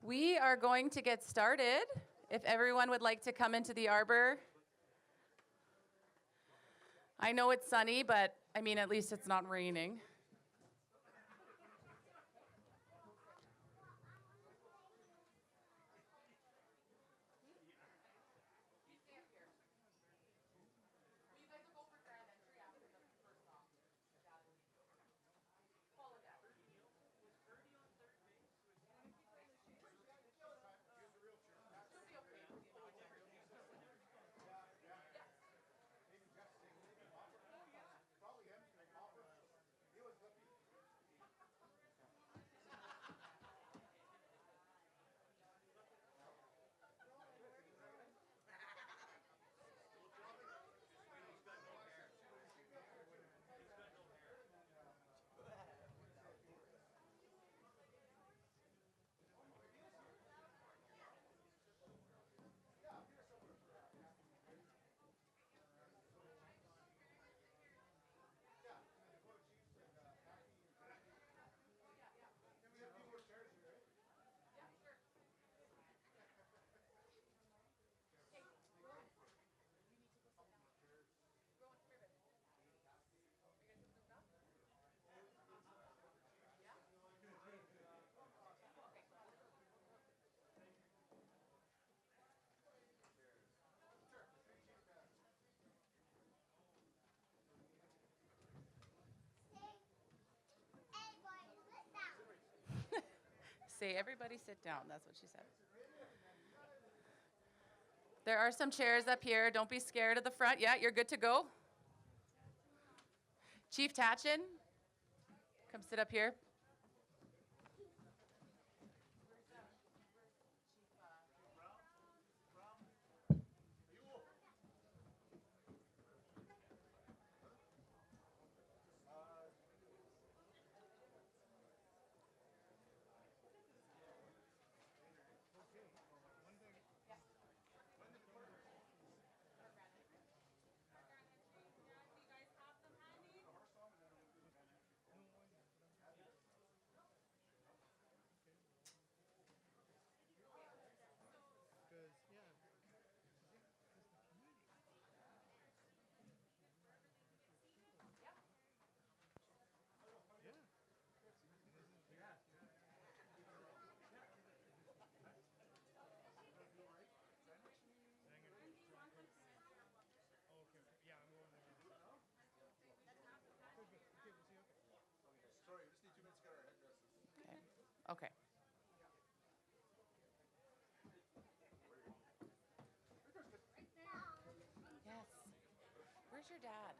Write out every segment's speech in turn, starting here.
We are going to get started. If everyone would like to come into the arbor. I know it's sunny, but I mean, at least it's not raining. Say, everybody sit down. That's what she said. There are some chairs up here. Don't be scared of the front. Yeah, you're good to go. Chief Tatchin, come sit up here. Okay. Yes. Where's your dad?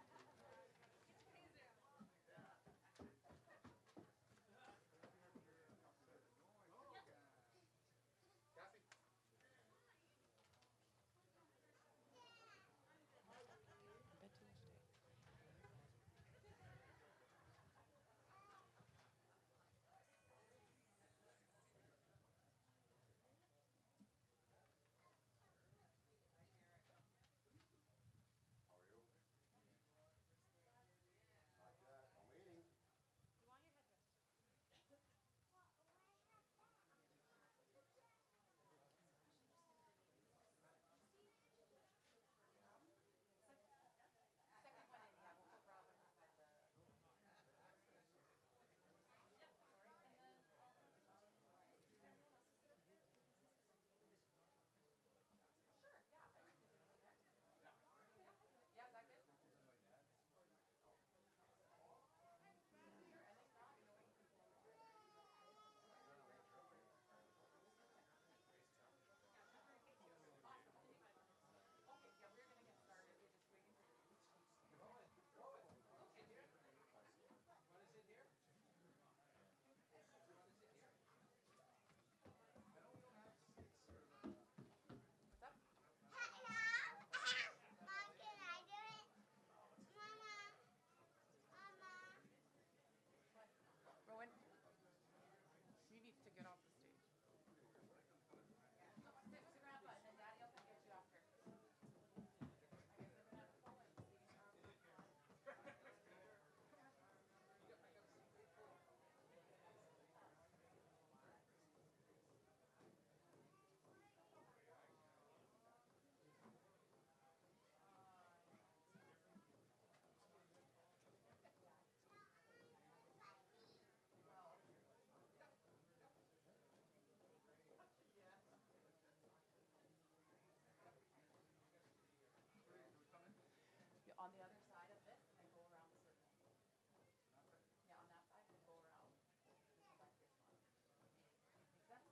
the other side of this and then go around the circle. Yeah, on that side and go around. Just come back this one. Make sense?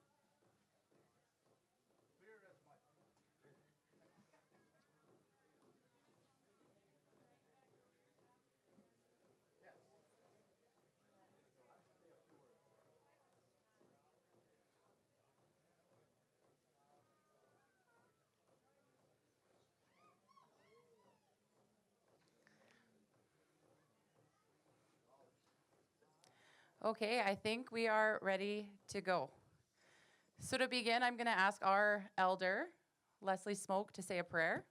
Okay, I think we are ready to go. So to begin, I'm going to ask our elder, Leslie Smoke, to say a prayer.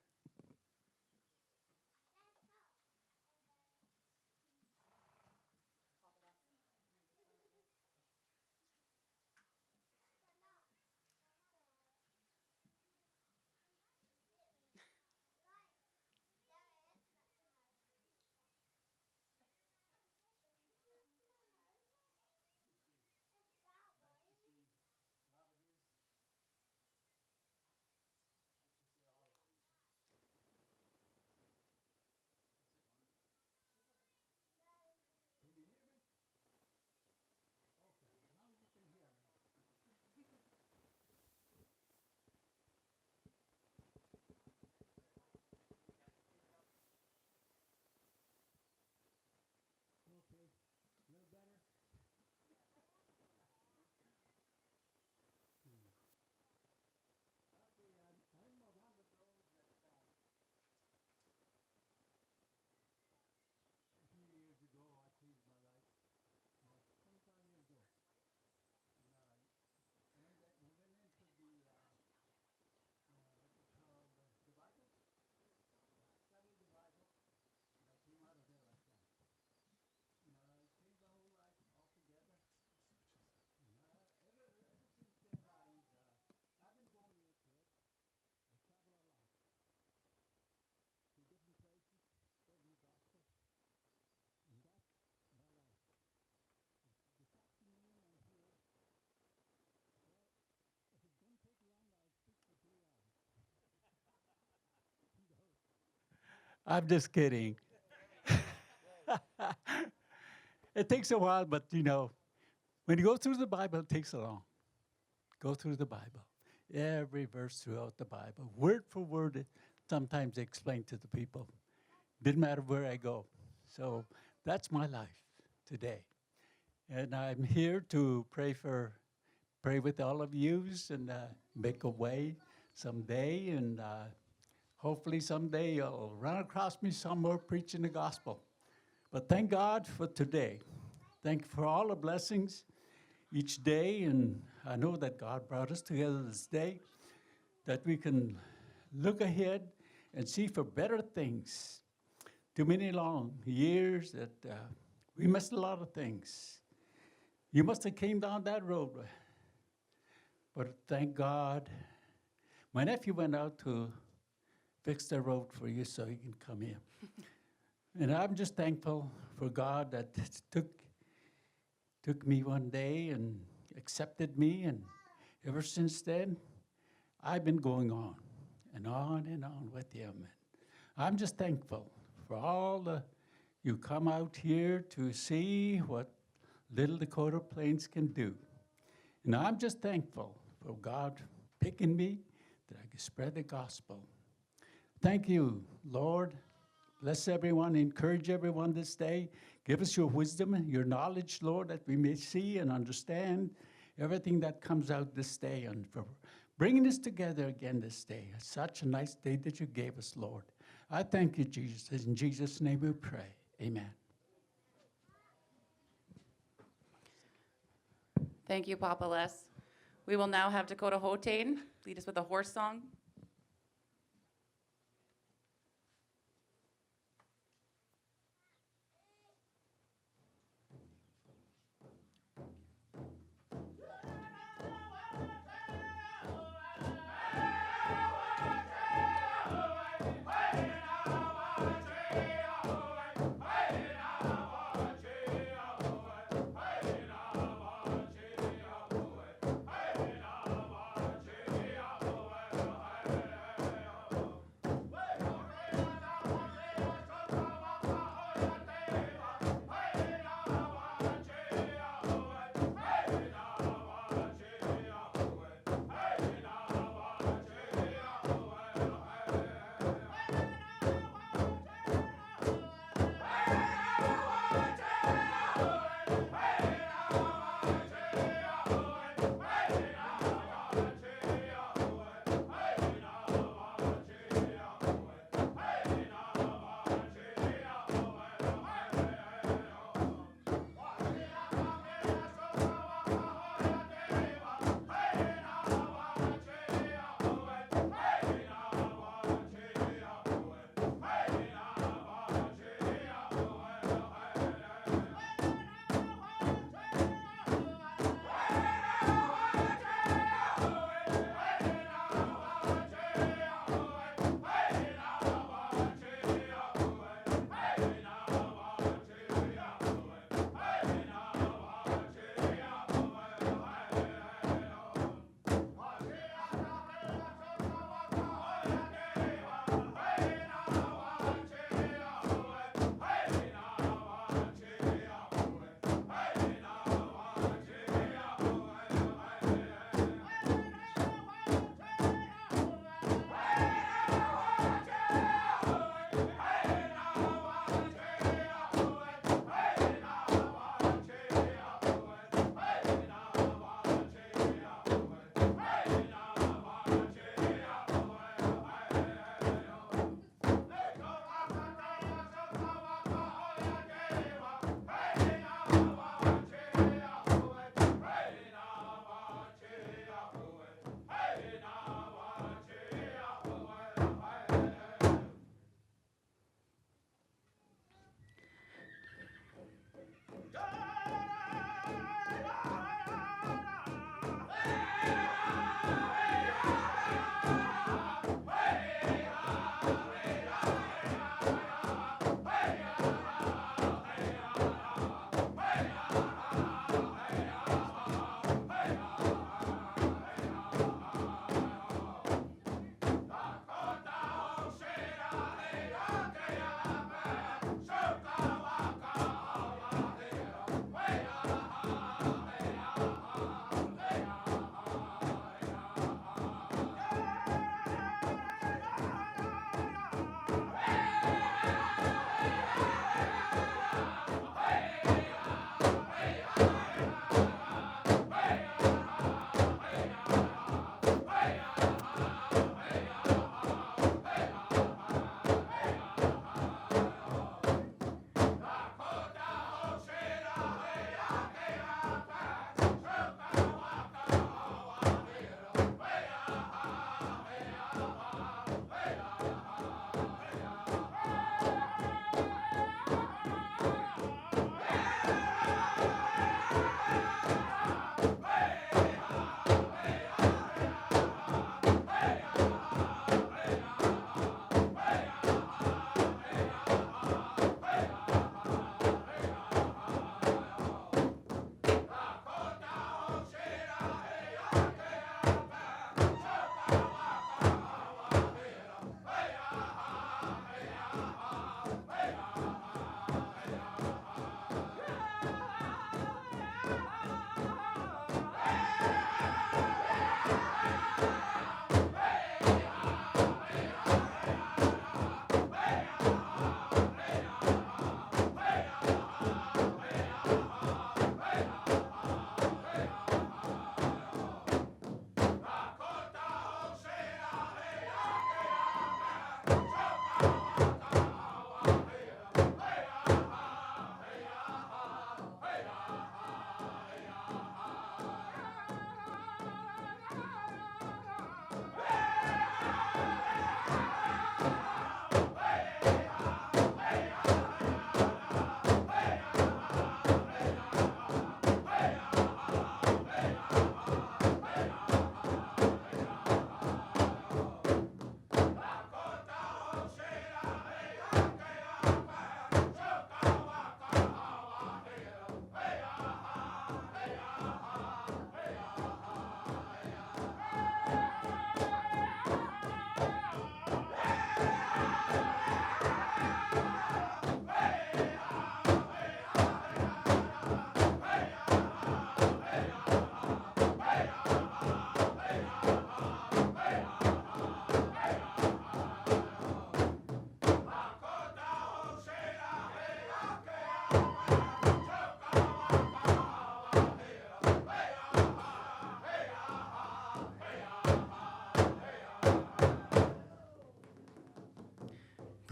I'm just kidding. It takes a while, but when you go through the Bible, it takes a long. Go through the Bible. Every verse throughout the Bible, word for word, sometimes explained to the people. Didn't matter where I go. So that's my life today. And I'm here to pray with all of yous and make a way someday. And hopefully someday you'll run across me somewhere preaching the gospel. But thank God for today. Thank you for all the blessings each day. And I know that God brought us together this day, that we can look ahead and see for better things. Too many long years that we missed a lot of things. You must have came down that road. But thank God, my nephew went out to fix the road for you so you can come here. And I'm just thankful for God that took me one day and accepted me. And ever since then, I've been going on and on with him. And I'm just thankful for all you come out here to see what Little Dakota Plains can do. And I'm just thankful for God picking me that I can spread the gospel. Thank you, Lord. Bless everyone, encourage everyone this day. Give us your wisdom and your knowledge, Lord, that we may see and understand everything that comes out this day, and for bringing us together again this day. It's such a nice day that you gave us, Lord. I thank you, Jesus. In Jesus' name we pray. Amen. Thank you, Papa Les. We will now have Dakota Hotain lead us with a horse song.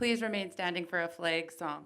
Please remain standing for a flag song.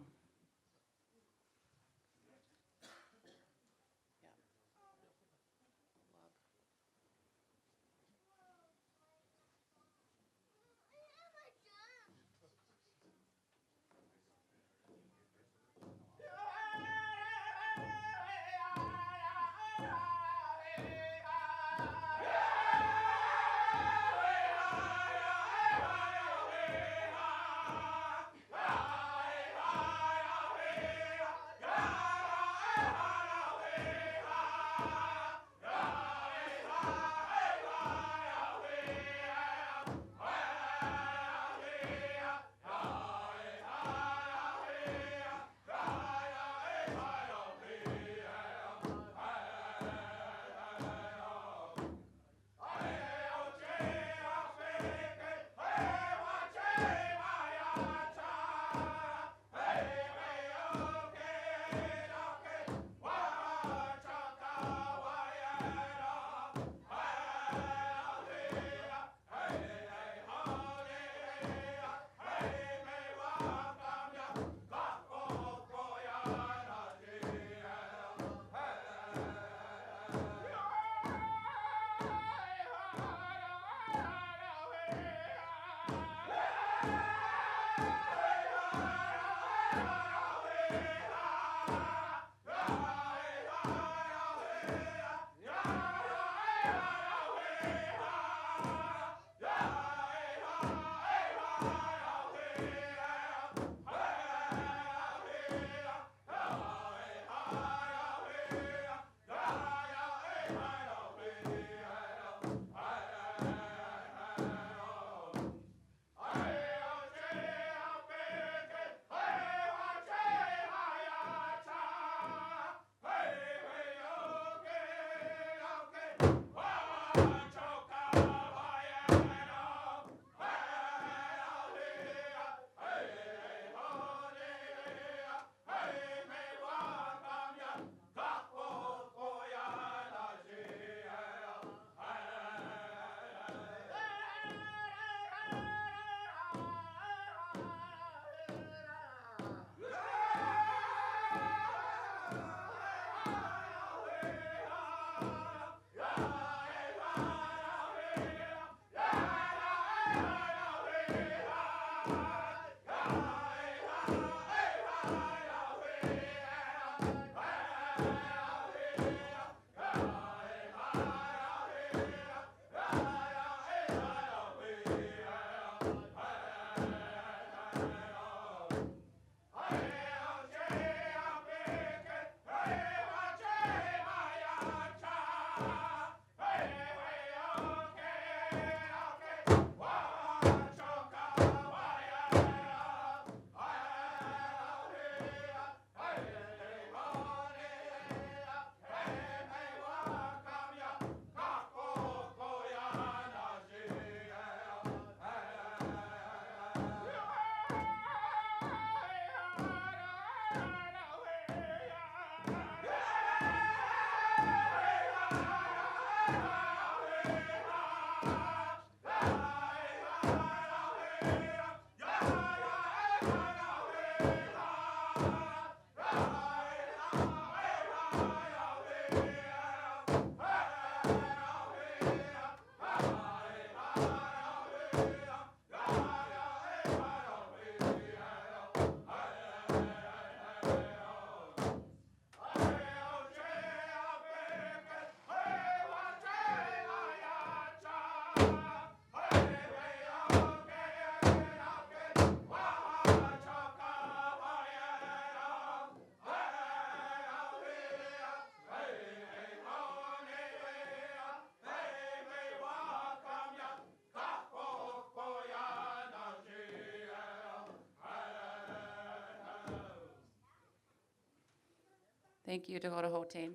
Thank you, Dakota Hotain.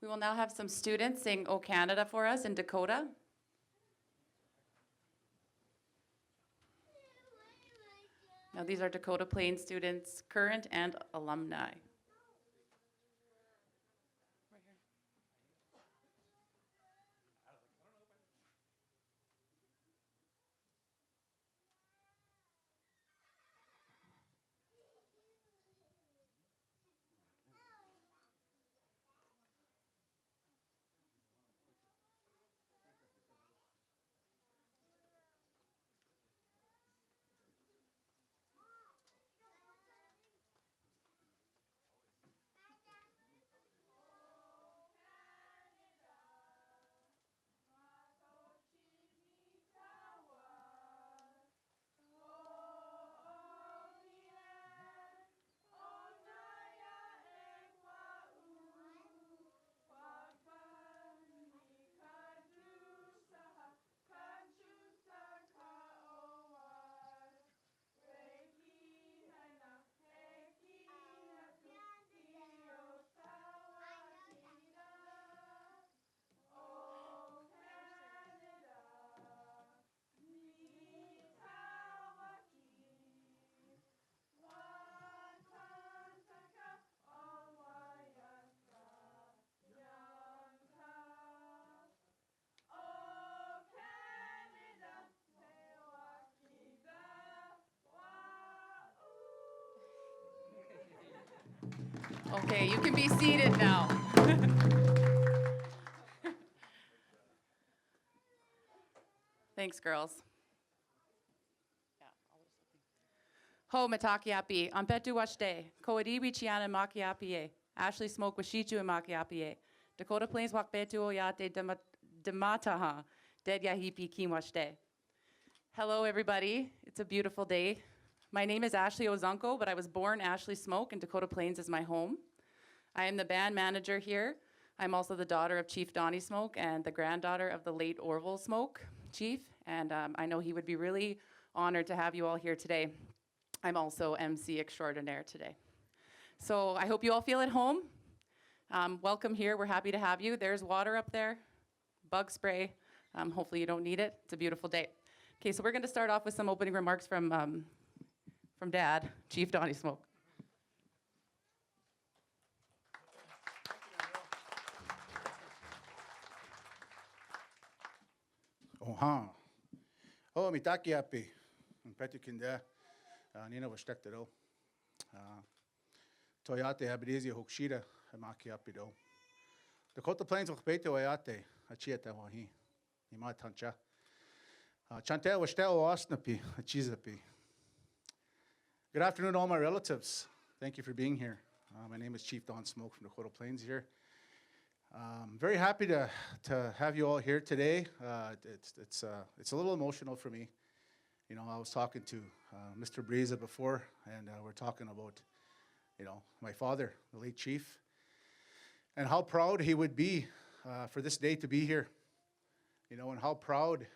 We will now have some students sing O Canada for us in Dakota. Now these are Dakota Plains students, current and alumni. Okay, you can be seated now. Thanks, girls. Ho matakiapi, ampetu washte, koadiwi chiana makiapie, Ashley smoke washichu and makiapie, Dakota Plains wakpetu oyate demataha, dead yahipi kimwashte. Hello, everybody. It's a beautiful day. My name is Ashley Ozunko, but I was born Ashley Smoke, and Dakota Plains is my home. I am the band manager here. I'm also the daughter of Chief Donnie Smoke and the granddaughter of the late Orville Smoke Chief, and I know he would be really honored to have you all here today. I'm also MC extraordinaire today. So I hope you all feel at home. Welcome here. We're happy to have you. There's water up there, bug spray. Hopefully you don't need it. It's a beautiful day. Okay, so we're going to start off with some opening remarks from Dad, Chief Donnie Smoke. Oha. Oh, mitaki api. Petu kinda. Nina was stecked do. Toyate abrizia hokshida. Maki api do. Dakota Plains of Beto Ayate. Achieta wahi. Nima tancha. Chante was tell osnapi. Achizapi. Good afternoon, all my relatives. Thank you for being here. My name is Chief Don Smoke from Dakota Plains here. Very happy to have you all here today. It's a little emotional for me. You know, I was talking to Mr. Breza before, and we're talking about, you know, my father, the late chief, and how proud he would be for this day to be here. You know, and how proud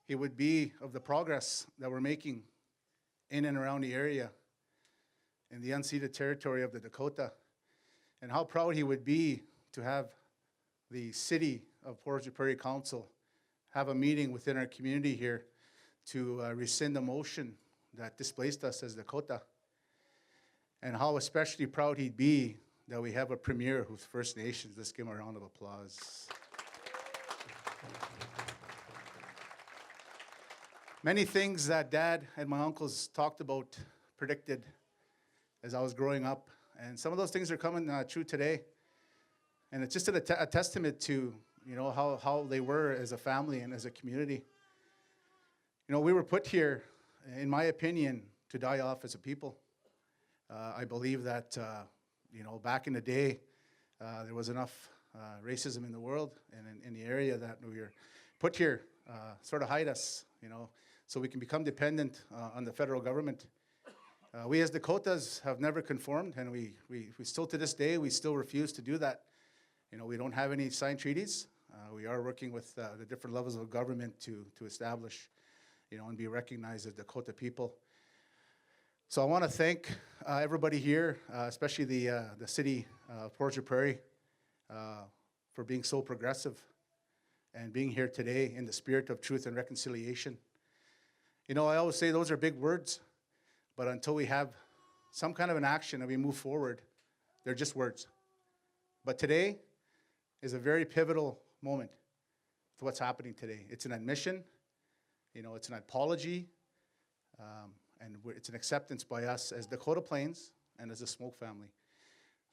he would be of the progress that we're making in and around the area in the unceded territory of the Dakota, and how proud he would be to have the city of Portage la Prairie Council have a meeting within our community here to rescind the motion that displaced us as Dakota, and how especially proud he'd be that we have a premier who's First Nations. Let's give him a round of applause. Many things that Dad and my uncles talked about, predicted as I was growing up, and some of those things are coming true today. And it's just a testament to, you know, how they were as a family and as a community. You know, we were put here, in my opinion, to die off as a people. I believe that, you know, back in the day, there was enough racism in the world and in the area that we were put here, sort of hide us, you know, so we can become dependent on the federal government. We as Dakotas have never conformed, and we still to this day, we still refuse to do that. You know, we don't have any signed treaties. We are working with the different levels of government to establish, you know, and be recognized as Dakota people. So I want to thank everybody here, especially the city of Portage la Prairie, for being so progressive and being here today in the spirit of truth and reconciliation. You know, I always say those are big words, but until we have some kind of an action and we move forward, they're just words. But today is a very pivotal moment to what's happening today. It's an admission, you know, it's an apology, and it's an acceptance by us as Dakota Plains and as a Smoke family.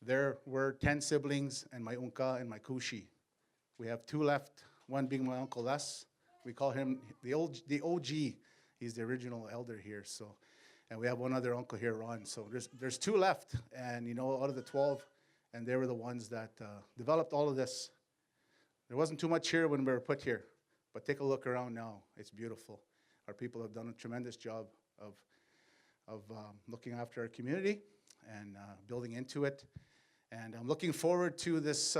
There were 10 siblings and my unka and my kushi. We have 2 left, one being my Uncle Les. We call him the OG. He's the original elder here. So, and we have one other uncle here, Ron. So there's 2 left, and you know, out of the 12, and they were the ones that developed all of this. There wasn't too much here when we were put here, but take a look around now. It's beautiful. Our people have done a tremendous job of looking after our community and building into it. And I'm looking forward to this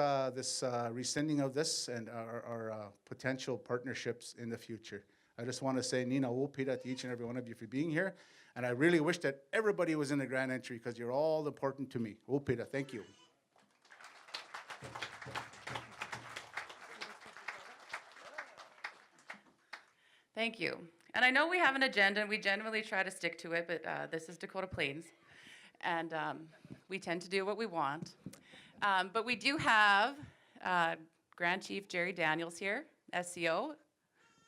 rescinding of this and our potential partnerships in the future. I just want to say, Nina Wopita, to each and every one of you for being here. And I really wish that everybody was in the grand entry because you're all important to me. Wopita, thank you. Thank you. And I know we have an agenda, and we generally try to stick to it, but this is Dakota Plains, and we tend to do what we want. But we do have Grand Chief Jerry Daniels here, SCO.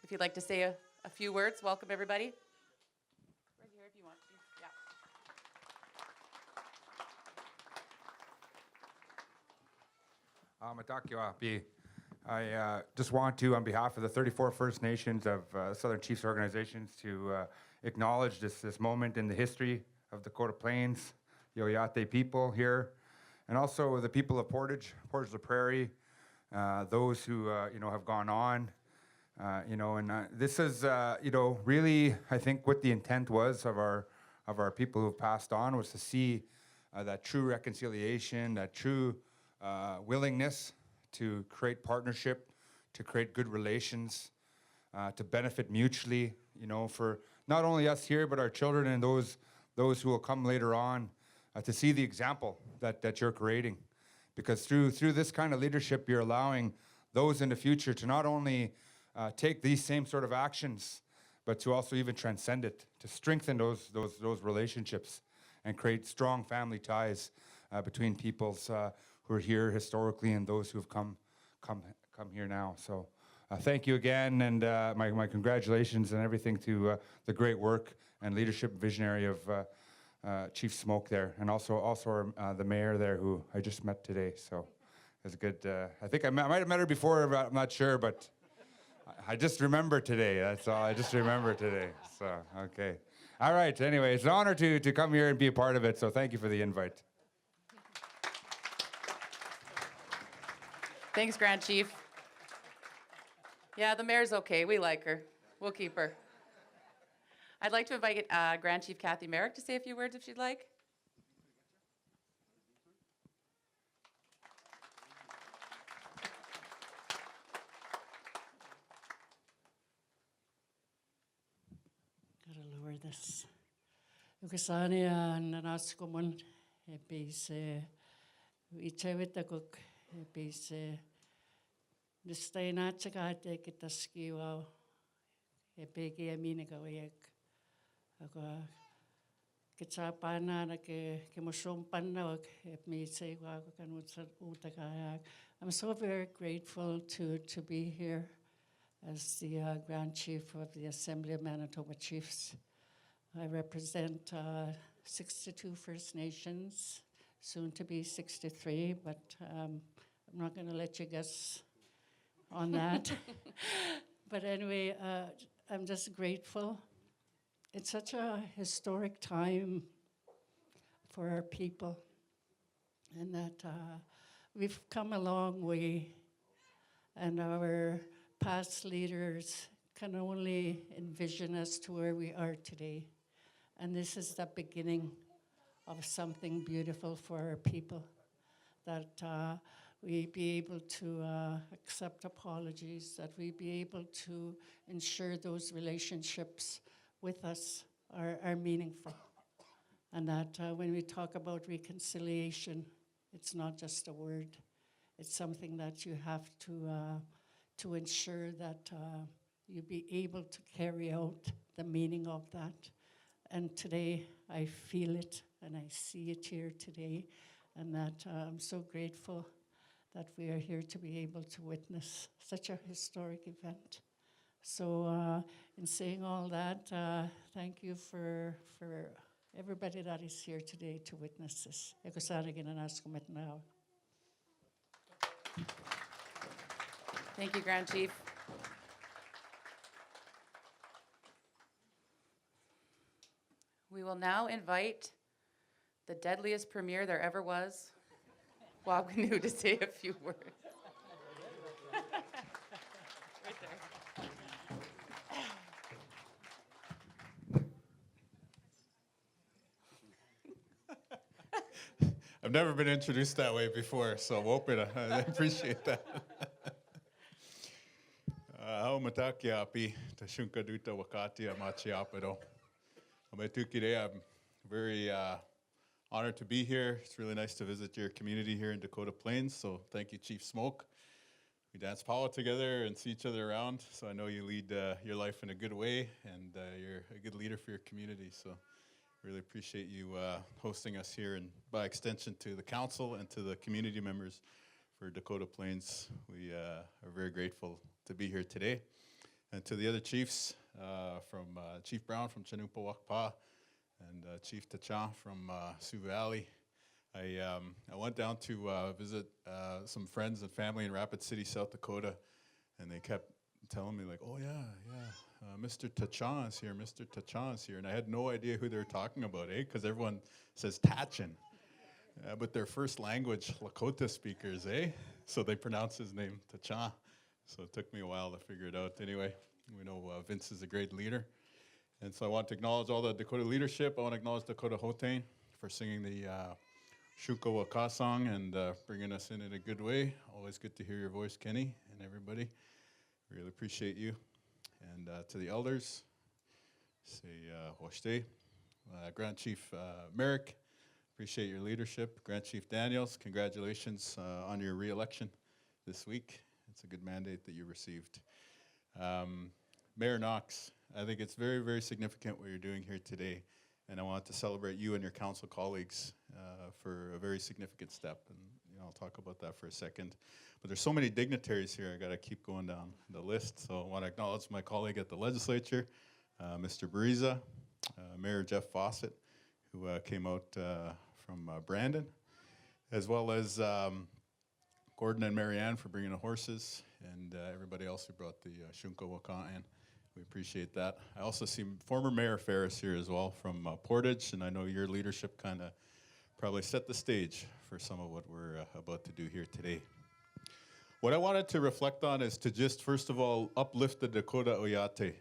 If you'd like to say a few words, welcome everybody. Right here if you want to. Yeah. Matakiwa. I just want to, on behalf of the 34 First Nations of Southern Chiefs organizations, to acknowledge this moment in the history of Dakota Plains, the Oyate people here, and also the people of Portage la Prairie, those who have gone on, and this is really, I think, what the intent was of our people who have passed on, was to see that true reconciliation, that true willingness to create partnership, to create good relations, to benefit mutually, for not only us here, but our children and those who will come later on, to see the example that you're creating. Because through this kind of leadership, you're allowing those in the future to not only take these same sort of actions, but to also even transcend it, to strengthen those relationships and create strong family ties between peoples who are here historically and those who have come here now. So thank you again, and my congratulations and everything to the great work and leadership visionary of Chief Smoke there, and also the mayor there, who I just met today. So it's good. I think I might have met her before, but I'm not sure, but I just remember today. That's all. I just remember today. So, okay. All right. Anyway, it's an honor to come here and be a part of it. So thank you for the invite. Thanks, Grand Chief. Yeah, the mayor's okay. We like her. We'll keep her. I'd like to invite Grand Chief Kathy Merrick to say a few words if she'd like. Gotta lower this. Ukasani nanaskumun epise ichavitakuk epise nistainachakate kitaskiwa epeki aminikawayak ako kitsapana na ke musumpanawak epmise wa kanutsa utakayak. I'm so very grateful to be here as the Grand Chief of the Assembly of Manitoba Chiefs. I represent 62 First Nations, soon to be 63, but I'm not going to let you guess on that. But anyway, I'm just grateful. It's such a historic time for our people, and that we've come a long way, and our past leaders can only envision us to where we are today. And this is the beginning of something beautiful for our people, that we be able to accept apologies, that we be able to ensure those relationships with us are meaningful. And that when we talk about reconciliation, it's not just a word. It's something that you have to ensure that you be able to carry out the meaning of that. And today, I feel it, and I see it here today, and that I'm so grateful that we are here to be able to witness such a historic event. So in saying all that, thank you for everybody that is here today to witness this. Thank you, Grand Chief. We will now invite the deadliest premier there ever was, Waganu, to say a few words. Right there. I've never been introduced that way before, so Wopita, I appreciate that. Hau matakiapi, tashunka duta wakati amachiapado. I'm very honored to be here. It's really nice to visit your community here in Dakota Plains, so thank you, Chief Smoke. We dance power together and see each other around, so I know you lead your life in a good way, and you're a good leader for your community, so really appreciate you hosting us here, and by extension to the council and to the community members for Dakota Plains. We are very grateful to be here today. And to the other chiefs, from Chief Brown from Chanupawakpa and Chief Tachan from Sioux Valley, I went down to visit some friends and family in Rapid City, South Dakota, and they kept telling me like, "Oh yeah, Mr. Tachan is here, Mr. Tachan is here," and I had no idea who they were talking about, because everyone says Tachan, but their first language Lakota speakers, so they pronounce his name Tachan. So it took me a while to figure it out. Anyway, we know Vince is a great leader, and so I want to acknowledge all the Dakota leadership. I want to acknowledge Dakota Hotain for singing the Shuka Waka song and bringing us in a good way. Always good to hear your voice, Kenny, and everybody. Really appreciate you. And to the elders, say Hoshte. Grand Chief Merrick, appreciate your leadership. Grand Chief Daniels, congratulations on your re-election this week. It's a good mandate that you received. Mayor Knox, I think it's very, very significant what you're doing here today. And I want to celebrate you and your council colleagues for a very significant step. And I'll talk about that for a second. But there's so many dignitaries here, I gotta keep going down the list. So I wanna acknowledge my colleague at the legislature, Mr. Bariza, Mayor Jeff Fawcett, who came out from Brandon, as well as Gordon and Marianne for bringing the horses, and everybody else who brought the Shunka Waka in. We appreciate that. I also see former Mayor Ferris here as well from Portage, and I know your leadership kind of probably set the stage for some of what we're about to do here today. What I wanted to reflect on is to just, first of all, uplift the Dakota Oyate,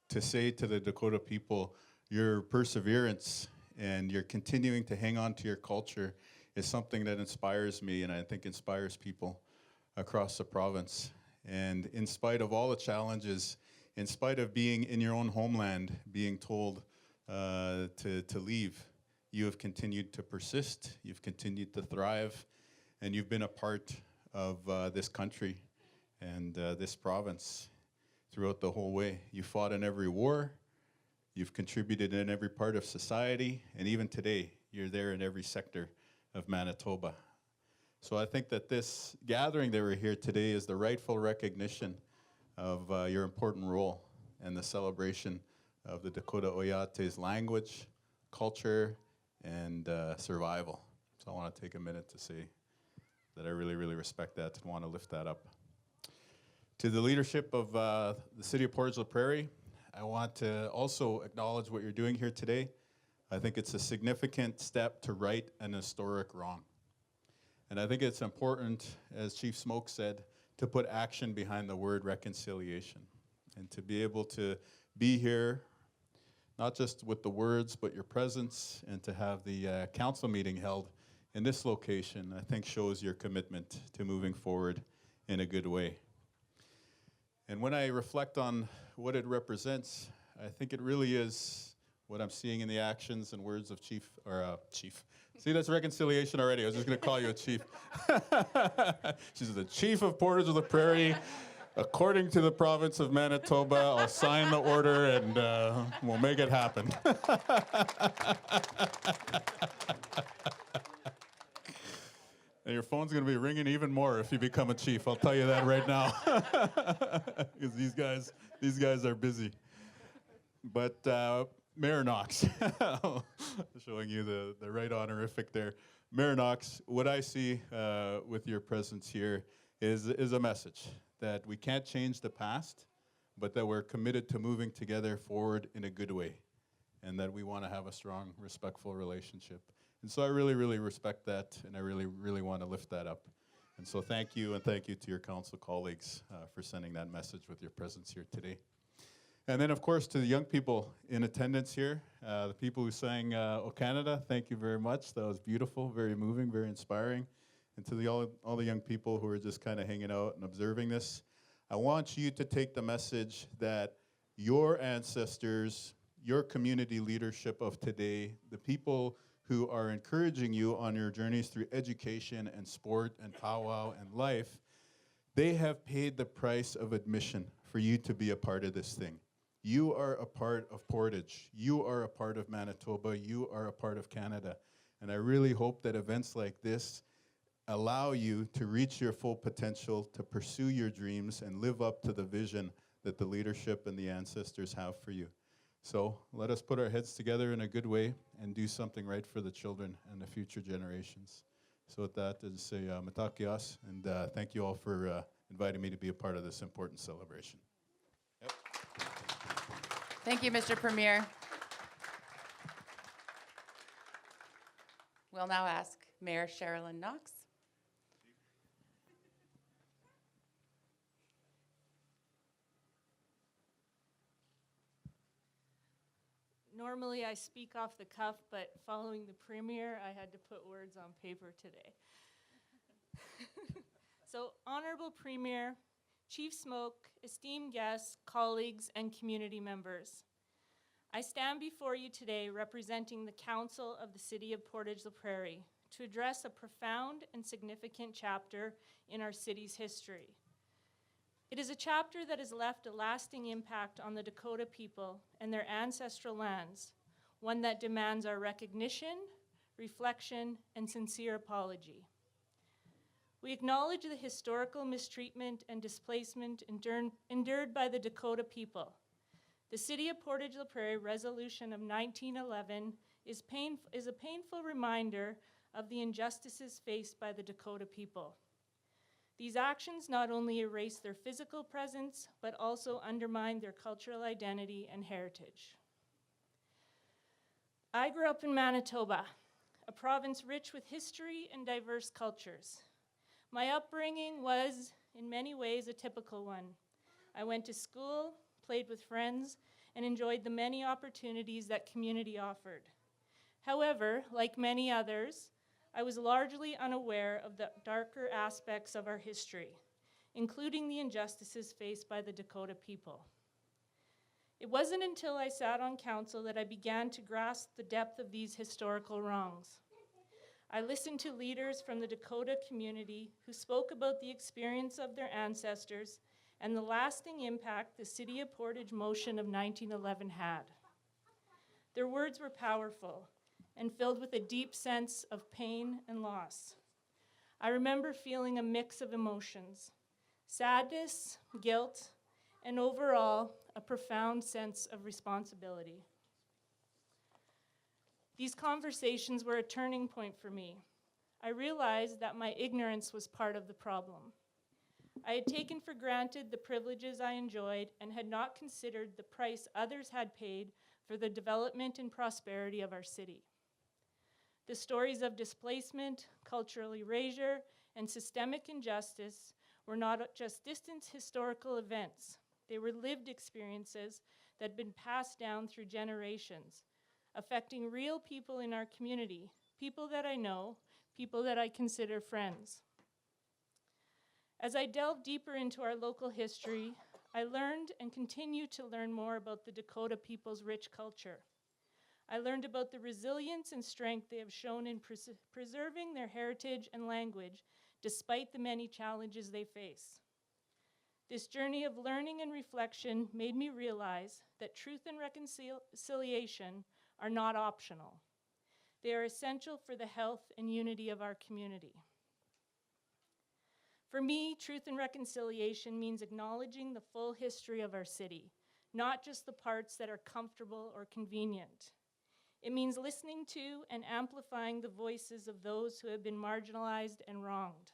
to say to the Dakota people, your perseverance and your continuing to hang on to your culture is something that inspires me, and I think inspires people across the province. And in spite of all the challenges, in spite of being in your own homeland, being told to leave, you have continued to persist, you've continued to thrive, and you've been a part of this country and this province throughout the whole way. You fought in every war, you've contributed in every part of society, and even today, you're there in every sector of Manitoba. So I think that this gathering that we're here today is the rightful recognition of your important role and the celebration of the Dakota Oyate's language, culture, and survival. So I want to take a minute to say that I really, really respect that and want to lift that up. To the leadership of the City of Portage la Prairie, I want to also acknowledge what you're doing here today. I think it's a significant step to right an historic wrong. And I think it's important, as Chief Smoke said, to put action behind the word reconciliation and to be able to be here, not just with the words, but your presence, and to have the council meeting held in this location, I think shows your commitment to moving forward in a good way. And when I reflect on what it represents, I think it really is what I'm seeing in the actions and words of Chief. See, that's reconciliation already. I was just going to call you a chief. She's the chief of Portage la Prairie. According to the province of Manitoba, I'll sign the order and we'll make it happen. And your phone's going to be ringing even more if you become a chief. I'll tell you that right now. Because these guys are busy. But Mayor Knox, showing you the right honorific there. Mayor Knox, what I see with your presence here is a message that we can't change the past, but that we're committed to moving together forward in a good way, and that we want to have a strong, respectful relationship. And so I really, really respect that, and I really, really want to lift that up. And so thank you, and thank you to your council colleagues for sending that message with your presence here today. And then, of course, to the young people in attendance here, the people who sang O Canada, thank you very much. That was beautiful, very moving, very inspiring. And to all the young people who are just kind of hanging out and observing this, I want you to take the message that your ancestors, your community leadership of today, the people who are encouraging you on your journeys through education and sport and powwow and life, they have paid the price of admission for you to be a part of this thing. You are a part of Portage. You are a part of Manitoba. You are a part of Canada. And I really hope that events like this allow you to reach your full potential, to pursue your dreams, and live up to the vision that the leadership and the ancestors have for you. So let us put our heads together in a good way and do something right for the children and the future generations. So with that, I'll say matakias, and thank you all for inviting me to be a part of this important celebration. Thank you, Mr. Premier. We'll now ask Mayor Sherilyn Knox. Normally I speak off the cuff, but following the premiere, I had to put words on paper today. So, Honorable Premier, Chief Smoke, esteemed guests, colleagues, and community members, I stand before you today representing the Council of the City of Portage la Prairie to address a profound and significant chapter in our city's history. It is a chapter that has left a lasting impact on the Dakota people and their ancestral lands, one that demands our recognition, reflection, and sincere apology. We acknowledge the historical mistreatment and displacement endured by the Dakota people. The City of Portage la Prairie Resolution of 1911 is a painful reminder of the injustices faced by the Dakota people. These actions not only erase their physical presence, but also undermine their cultural identity and heritage. I grew up in Manitoba, a province rich with history and diverse cultures. My upbringing was, in many ways, a typical one. I went to school, played with friends, and enjoyed the many opportunities that community offered. However, like many others, I was largely unaware of the darker aspects of our history, including the injustices faced by the Dakota people. It wasn't until I sat on council that I began to grasp the depth of these historical wrongs. I listened to leaders from the Dakota community who spoke about the experience of their ancestors and the lasting impact the City of Portage motion of 1911 had. Their words were powerful and filled with a deep sense of pain and loss. I remember feeling a mix of emotions: sadness, guilt, and overall, a profound sense of responsibility. These conversations were a turning point for me. I realized that my ignorance was part of the problem. I had taken for granted the privileges I enjoyed and had not considered the price others had paid for the development and prosperity of our city. The stories of displacement, cultural erasure, and systemic injustice were not just distant historical events. They were lived experiences that had been passed down through generations, affecting real people in our community, people that I know, people that I consider friends. As I delved deeper into our local history, I learned and continue to learn more about the Dakota people's rich culture. I learned about the resilience and strength they have shown in preserving their heritage and language despite the many challenges they face. This journey of learning and reflection made me realize that truth and reconciliation are not optional. They are essential for the health and unity of our community. For me, truth and reconciliation means acknowledging the full history of our city, not just the parts that are comfortable or convenient. It means listening to and amplifying the voices of those who have been marginalized and wronged.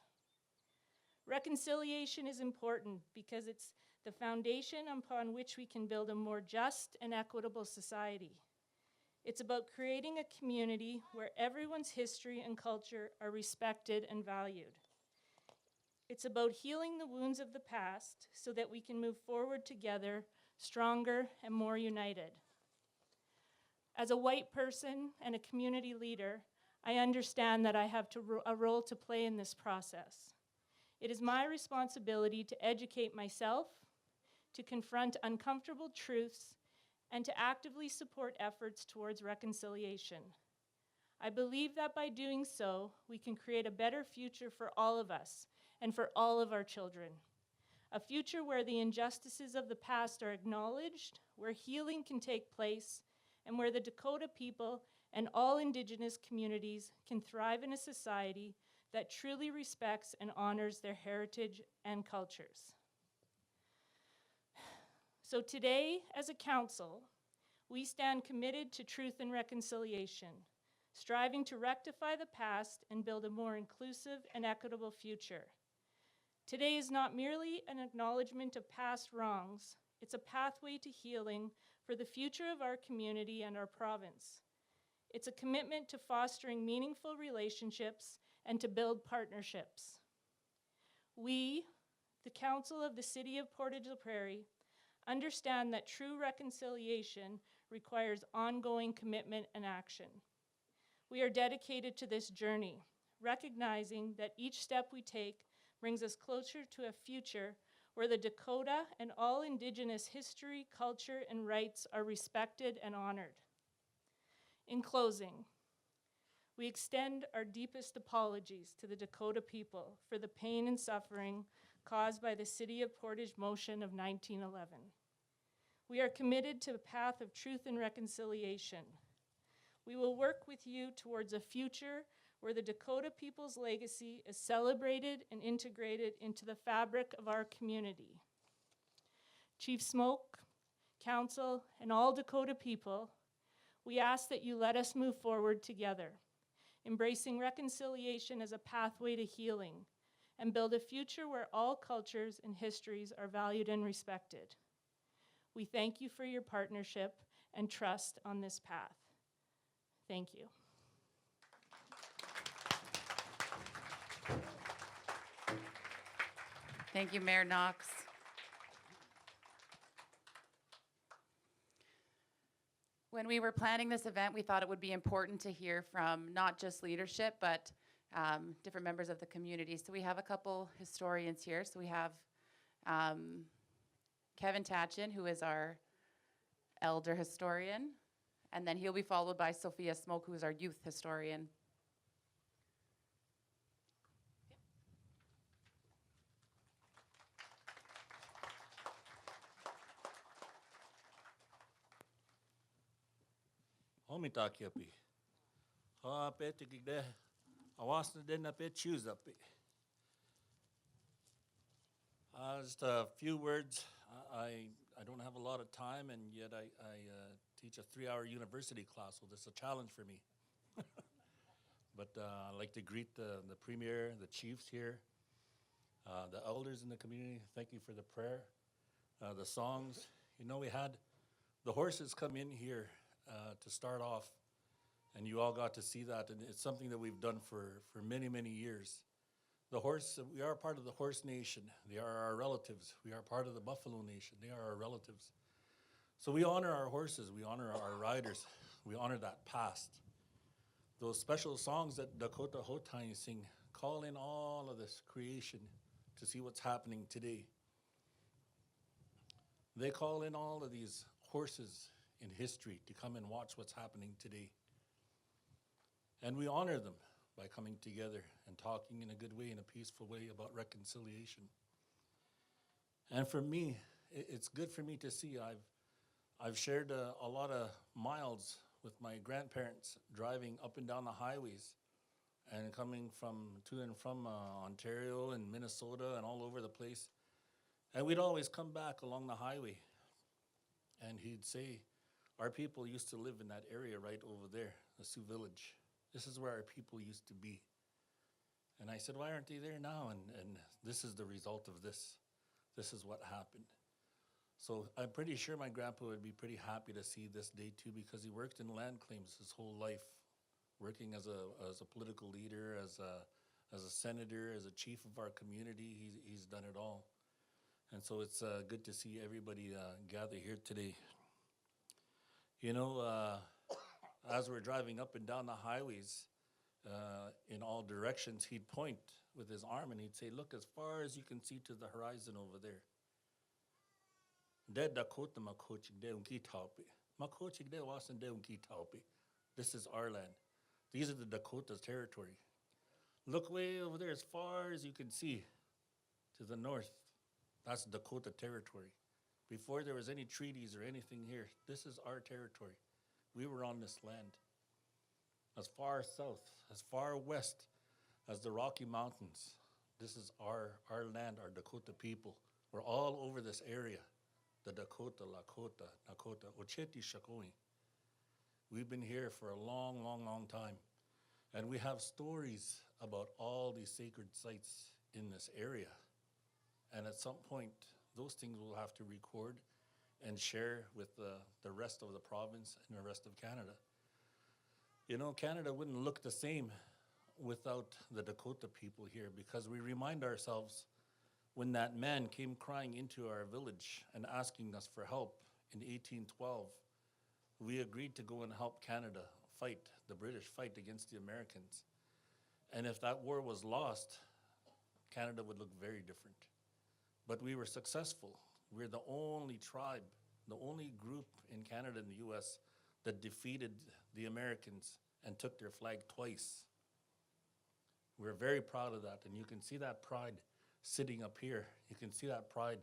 Reconciliation is important because it's the foundation upon which we can build a more just and equitable society. It's about creating a community where everyone's history and culture are respected and valued. It's about healing the wounds of the past so that we can move forward together, stronger and more united. As a white person and a community leader, I understand that I have a role to play in this process. It is my responsibility to educate myself, to confront uncomfortable truths, and to actively support efforts towards reconciliation. I believe that by doing so, we can create a better future for all of us and for all of our children. A future where the injustices of the past are acknowledged, where healing can take place, and where the Dakota people and all Indigenous communities can thrive in a society that truly respects and honors their heritage and cultures. So today, as a council, We stand committed to truth and reconciliation, striving to rectify the past and build a more inclusive and equitable future. Today is not merely an acknowledgement of past wrongs, it's a pathway to healing for the future of our community and our province. It's a commitment to fostering meaningful relationships and to build partnerships. We, the Council of the City of Portage la Prairie, understand that true reconciliation requires ongoing commitment and action. We are dedicated to this journey, recognizing that each step we take brings us closer to a future where the Dakota and all Indigenous history, culture, and rights are respected and honored. In closing, we extend our deepest apologies to the Dakota people for the pain and suffering caused by the City of Portage motion of 1911. We are committed to a path of truth and reconciliation. We will work with you towards a future where the Dakota people's legacy is celebrated and integrated into the fabric of our community. Chief Smoke, Council, and all Dakota people, we ask that you let us move forward together, embracing reconciliation as a pathway to healing, and build a future where all cultures and histories are valued and respected. We thank you for your partnership and trust on this path. Thank you. Thank you, Mayor Knox. When we were planning this event, we thought it would be important to hear from not just leadership, but different members of the community. So we have a couple historians here. So we have Kevin Tatchin, who is our elder historian, and then he'll be followed by Sophia Smoke, who is our youth historian. Homitakiapi. Ha petikigde. Awasna didn't pet choose up. Just a few words. I don't have a lot of time, and yet I teach a 3-hour university class, so this is a challenge for me. But I'd like to greet the Premier, the chiefs here, the elders in the community. Thank you for the prayer, the songs. You know, we had the horses come in here to start off, and you all got to see that, and it's something that we've done for many, many years. The horse, we are part of the horse nation. They are our relatives. We are part of the buffalo nation. They are our relatives. So we honor our horses. We honor our riders. We honor that past. Those special songs that Dakota Hotai sing call in all of this creation to see what's happening today. They call in all of these horses in history to come and watch what's happening today. And we honor them by coming together and talking in a good way, in a peaceful way about reconciliation. And for me, it's good for me to see. I've shared a lot of miles with my grandparents driving up and down the highways and coming to and from Ontario and Minnesota and all over the place. And we'd always come back along the highway, and he'd say, our people used to live in that area right over there, the Sioux Village. This is where our people used to be. And I said, why aren't they there now? And this is the result of this. This is what happened. So I'm pretty sure my grandpa would be pretty happy to see this day too, because he worked in land claims his whole life, working as a political leader, as a senator, as a chief of our community. He's done it all. And so it's good to see everybody gather here today. You know, as we're driving up and down the highways in all directions, he'd point with his arm and he'd say, look as far as you can see to the horizon over there. This is our land. These are the Dakota's territory. Look way over there as far as you can see to the north. That's Dakota territory. Before there was any treaties or anything here, this is our territory. We were on this land. As far south, as far west as the Rocky Mountains, this is our land, our Dakota people. We're all over this area. the Dakota, Lakota, Nakota, Ocheti Shakoi. We've been here for a long, long, long time. And we have stories about all these sacred sites in this area. And at some point, those things we'll have to record and share with the rest of the province and the rest of Canada. You know, Canada wouldn't look the same without the Dakota people here, because we remind ourselves when that man came crying into our village and asking us for help in 1812, we agreed to go and help Canada fight, the British fight against the Americans. And if that war was lost, Canada would look very different. But we were successful. We're the only tribe, the only group in Canada and the US that defeated the Americans and took their flag twice. We're very proud of that, and you can see that pride sitting up here. You can see that pride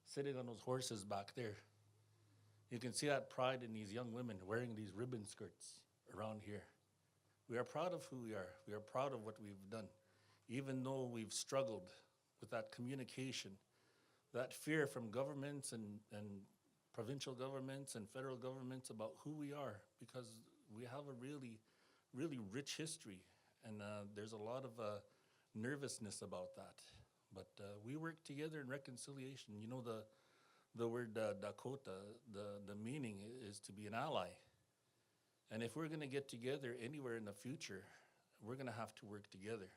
sitting on those horses back there. You can see that pride in these young women wearing these ribbon skirts around here. We are proud of who we are. We are proud of what we've done, even though we've struggled with that communication, that fear from governments and provincial governments and federal governments about who we are, because we have a really, really rich history, and there's a lot of nervousness about that. But we work together in reconciliation. You know, the word Dakota, the meaning is to be an ally. And if we're going to get together anywhere in the future, we're going to have to work together.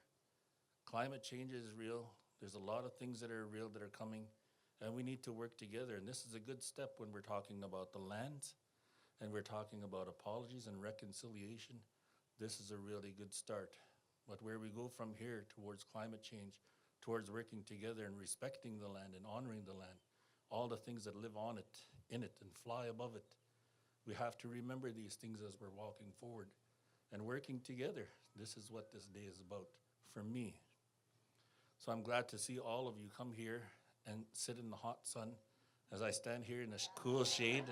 Climate change is real. There's a lot of things that are real that are coming, and we need to work together. And this is a good step when we're talking about the lands and we're talking about apologies and reconciliation. This is a really good start. But where we go from here towards climate change, towards working together and respecting the land and honoring the land, all the things that live on it, in it, and fly above it, we have to remember these things as we're walking forward and working together. This is what this day is about for me. So I'm glad to see all of you come here and sit in the hot sun as I stand here in the cool shade.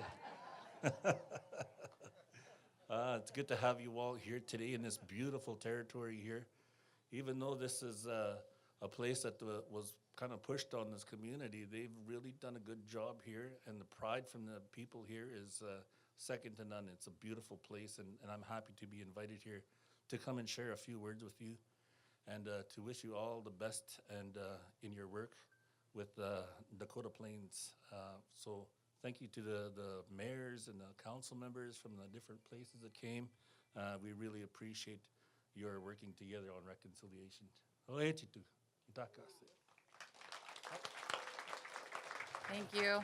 It's good to have you all here today in this beautiful territory here. Even though this is a place that was kind of pushed on this community, they've really done a good job here, and the pride from the people here is second to none. It's a beautiful place, and I'm happy to be invited here to come and share a few words with you, and to wish you all the best and in your work with Dakota Plains. So thank you to the mayors and the council members from the different places that came. We really appreciate your working together on reconciliation. Thank you.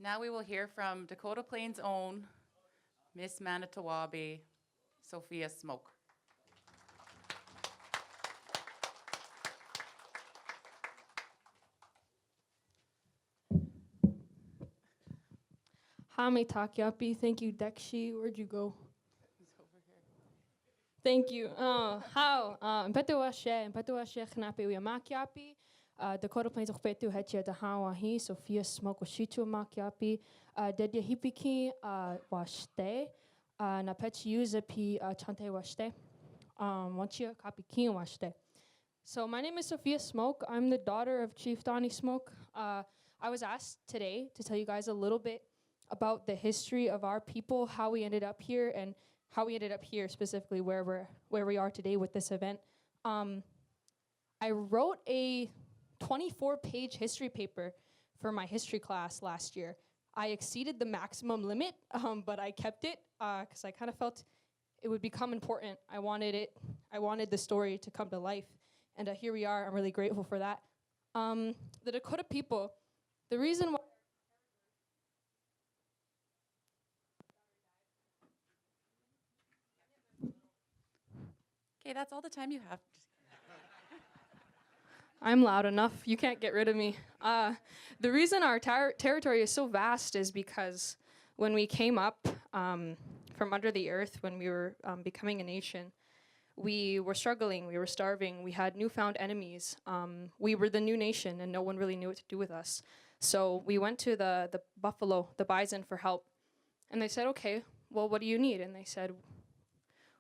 Now we will hear from Dakota Plains' own Miss Manitowabe, Sophia Smoke. Hame Takiapi. Thank you, Dekshi. Where'd you go? Thank you. How? Mpetuashe Khnape Makiapi. Dakota Plains of Petu Hetia de Hawahi, Sophia Smoke Washitu Makiapi. Dedya Hipiki Washte. Napechi Yuzapi Chante Washte. Wanchia Kapikin Washte. So my name is Sophia Smoke. I'm the daughter of Chief Donnie Smoke. I was asked today to tell you guys a little bit about the history of our people, how we ended up here, and how we ended up here specifically where we are today with this event. I wrote a 24-page history paper for my history class last year. I exceeded the maximum limit, but I kept it because I kind of felt it would become important. I wanted the story to come to life, and here we are. I'm really grateful for that. The Dakota people, the reason why Okay, that's all the time you have. I'm loud enough. You can't get rid of me. The reason our territory is so vast is because when we came up from under the earth, when we were becoming a nation, we were struggling, we were starving, we had newfound enemies. We were the new nation, and no one really knew what to do with us. So we went to the buffalo, the bison, for help. And they said, okay, well, what do you need? And they said,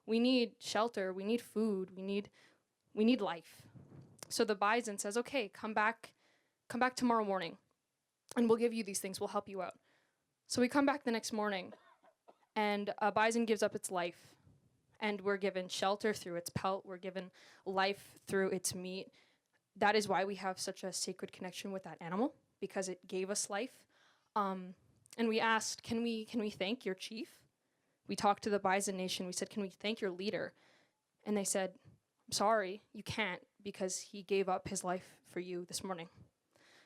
we need shelter, we need food, we need life. So the bison says, okay, come back come back tomorrow morning and we'll give you these things, we'll help you out. So we come back the next morning and a bison gives up its life, and we're given shelter through its pelt, we're given life through its meat. That is why we have such a sacred connection with that animal, because it gave us life. And we asked, can we thank your chief? We talked to the Bison Nation, we said, can we thank your leader? And they said, I'm sorry, you can't, because he gave up his life for you this morning.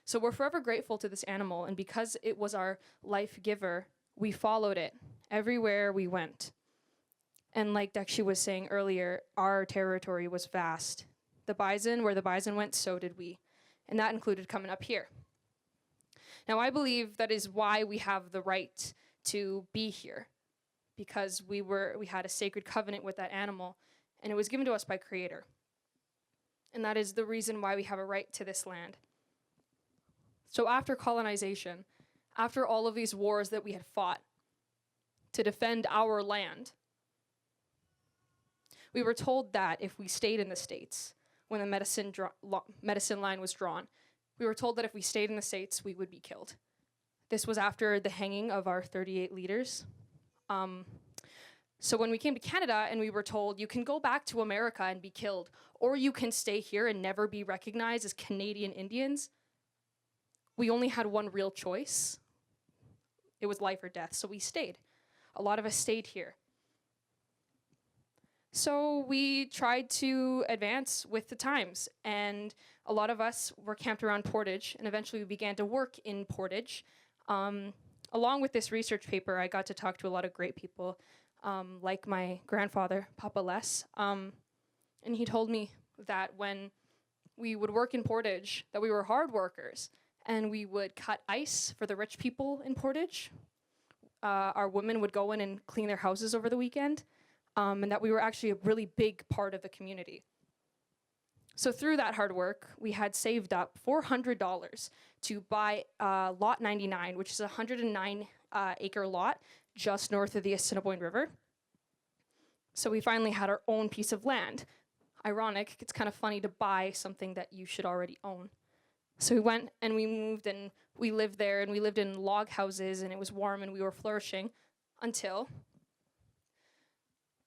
So we're forever grateful to this animal, and because it was our life giver, we followed it everywhere we went. And like Dakshi was saying earlier, our territory was vast. The bison, where the bison went, so did we. And that included coming up here. Now, I believe that is why we have the right to be here, because we had a sacred covenant with that animal, and it was given to us by Creator. And that is the reason why we have a right to this land. So after colonization, after all of these wars that we had fought to defend our land, we were told that if we stayed in the States, when the medicine line was drawn, we were told that if we stayed in the States, we would be killed. This was after the hanging of our 38 leaders. So when we came to Canada and we were told, you can go back to America and be killed, or you can stay here and never be recognized as Canadian Indians, we only had one real choice. It was life or death, so we stayed. A lot of us stayed here. So we tried to advance with the times, and a lot of us were camped around Portage, and eventually we began to work in Portage. Along with this research paper, I got to talk to a lot of great people, like my grandfather, Papa Les, and he told me that when we would work in Portage, that we were hard workers, and we would cut ice for the rich people in Portage. Our women would go in and clean their houses over the weekend, and that we were actually a really big part of the community. So through that hard work, we had saved up $400 to buy Lot 99, which is a 109-acre lot just north of the Assiniboine River. So we finally had our own piece of land. Ironic, it's kind of funny to buy something that you should already own. So we went and we moved and we lived there, and we lived in log houses, and it was warm and we were flourishing until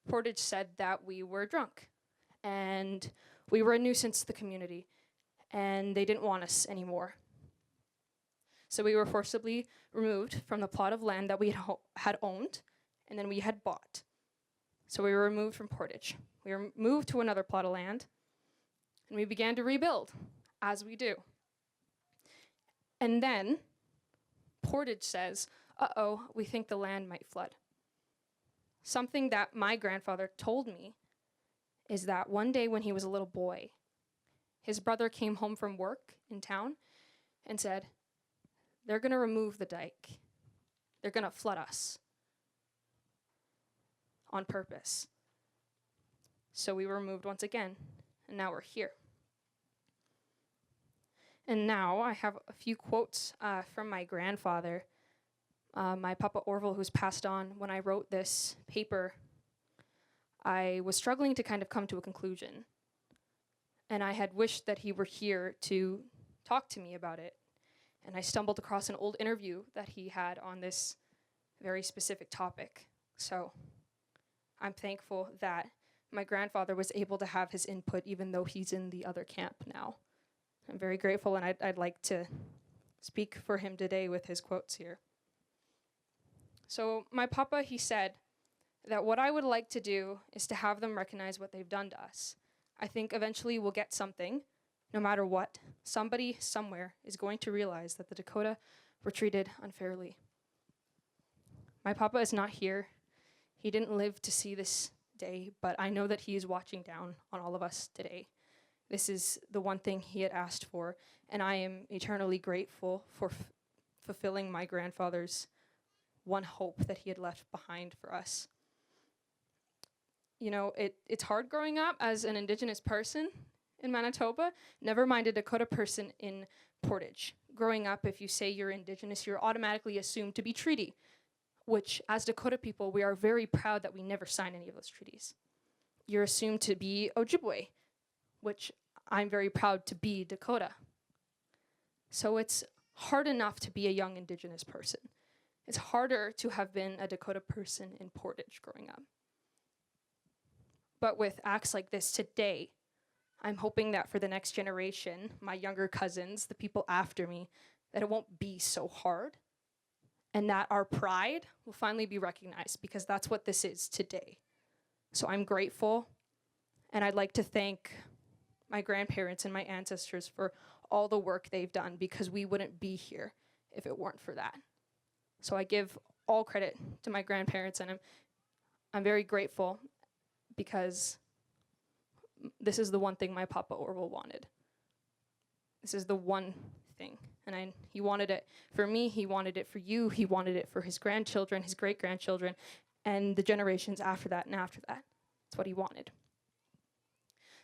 Portage said that we were drunk and we were a nuisance to the community and they didn't want us anymore. So we were forcibly removed from the plot of land that we had owned and then we had bought. So we were removed from Portage. We were moved to another plot of land and we began to rebuild, as we do. And then Portage says, uh-oh, we think the land might flood. Something that my grandfather told me is that one day when he was a little boy, his brother came home from work in town and said, they're going to remove the dike. They're going to flood us on purpose. So we were removed once again, and now we're here. And now I have a few quotes from my grandfather, my Papa Orville, who's passed on. When I wrote this paper, I was struggling to kind of come to a conclusion. And I had wished that he were here to talk to me about it. And I stumbled across an old interview that he had on this very specific topic. So I'm thankful that my grandfather was able to have his input, even though he's in the other camp now. I'm very grateful, and I'd like to speak for him today with his quotes here. So my papa, he said that what I would like to do is to have them recognize what they've done to us. I think eventually we'll get something, no matter what. Somebody somewhere is going to realize that the Dakota were treated unfairly. My papa is not here. He didn't live to see this day, but I know that he is watching down on all of us today. This is the one thing he had asked for, and I am eternally grateful for fulfilling my grandfather's one hope that he had left behind for us. You know, it's hard growing up as an Indigenous person in Manitoba, never mind a Dakota person in Portage. Growing up, if you say you're Indigenous, you're automatically assumed to be treaty, which as Dakota people, we are very proud that we never signed any of those treaties. You're assumed to be Ojibwe, which I'm very proud to be Dakota. So it's hard enough to be a young Indigenous person. It's harder to have been a Dakota person in Portage growing up. But with acts like this today, I'm hoping that for the next generation, my younger cousins, the people after me, that it won't be so hard and that our pride will finally be recognized, because that's what this is today. So I'm grateful, and I'd like to thank my grandparents and my ancestors for all the work they've done, because we wouldn't be here if it weren't for that. So I give all credit to my grandparents, and I'm very grateful, because this is the one thing my Papa Orville wanted. This is the one thing. And he wanted it for me, he wanted it for you, he wanted it for his grandchildren, his great-grandchildren, and the generations after that and after that. That's what he wanted.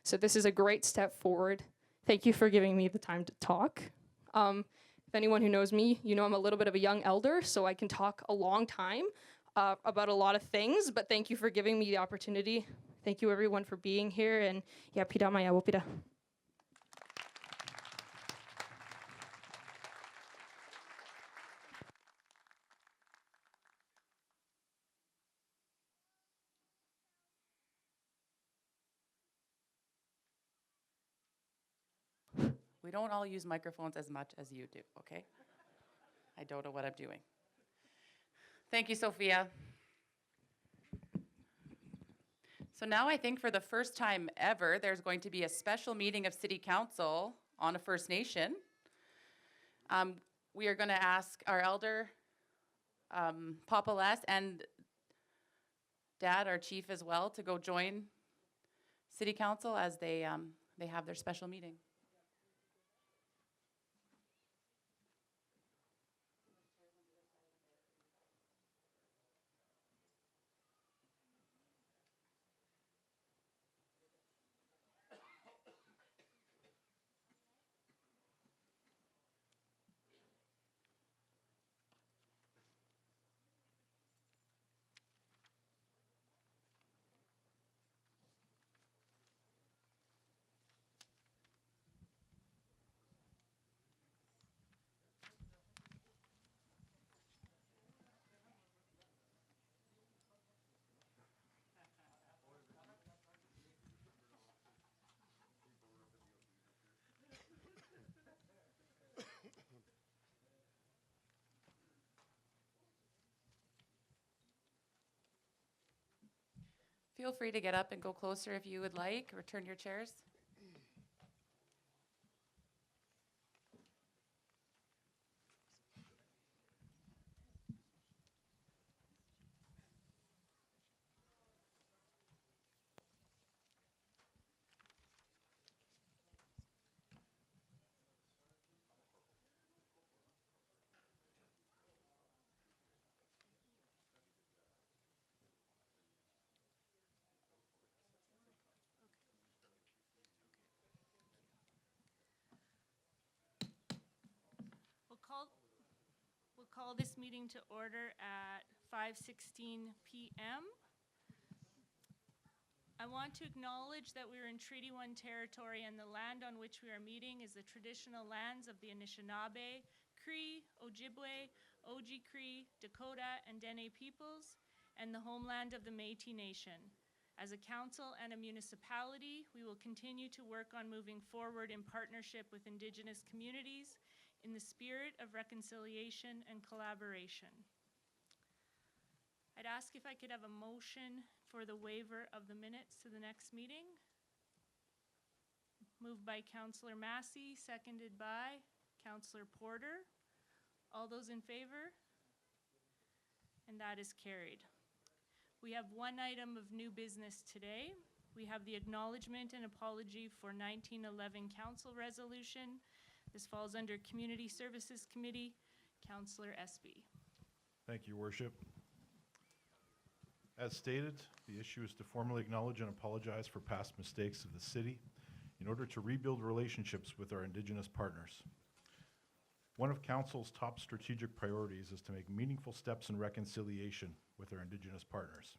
So this is a great step forward. Thank you for giving me the time to talk. If anyone who knows me, you know I'm a little bit of a young elder, so I can talk a long time about a lot of things, but thank you for giving me the opportunity. Thank you everyone for being here, and yeah, pida maya wopida. We don't all use microphones as much as you do, okay? I don't know what I'm doing. Thank you, Sophia. So now I think for the first time ever, there's going to be a special meeting of City Council on a First Nation. We are going to ask our elder, Papa Les, and Dad, our chief as well, to go join City Council as they have their special meeting. Feel free to get up and go closer if you would like, or turn your chairs. We'll call this meeting to order at 5:16 p.m. I want to acknowledge that we are in Treaty 1 territory, and the land on which we are meeting is the traditional lands of the Anishinaabe, Cree, Ojibwe, Oji-Cree, Dakota, and Dene peoples, and the homeland of the Métis Nation. As a council and a municipality, we will continue to work on moving forward in partnership with Indigenous communities in the spirit of reconciliation and collaboration. I'd ask if I could have a motion for the waiver of the minutes to the next meeting. Moved by Councillor Massey, seconded by Councillor Porter. All those in favor? And that is carried. We have one item of new business today. We have the acknowledgement and apology for 1911 Council Resolution. This falls under Community Services Committee. Councillor Espy. Thank you, Worship. As stated, the issue is to formally acknowledge and apologize for past mistakes of the city in order to rebuild relationships with our Indigenous partners. One of Council's top strategic priorities is to make meaningful steps in reconciliation with our Indigenous partners.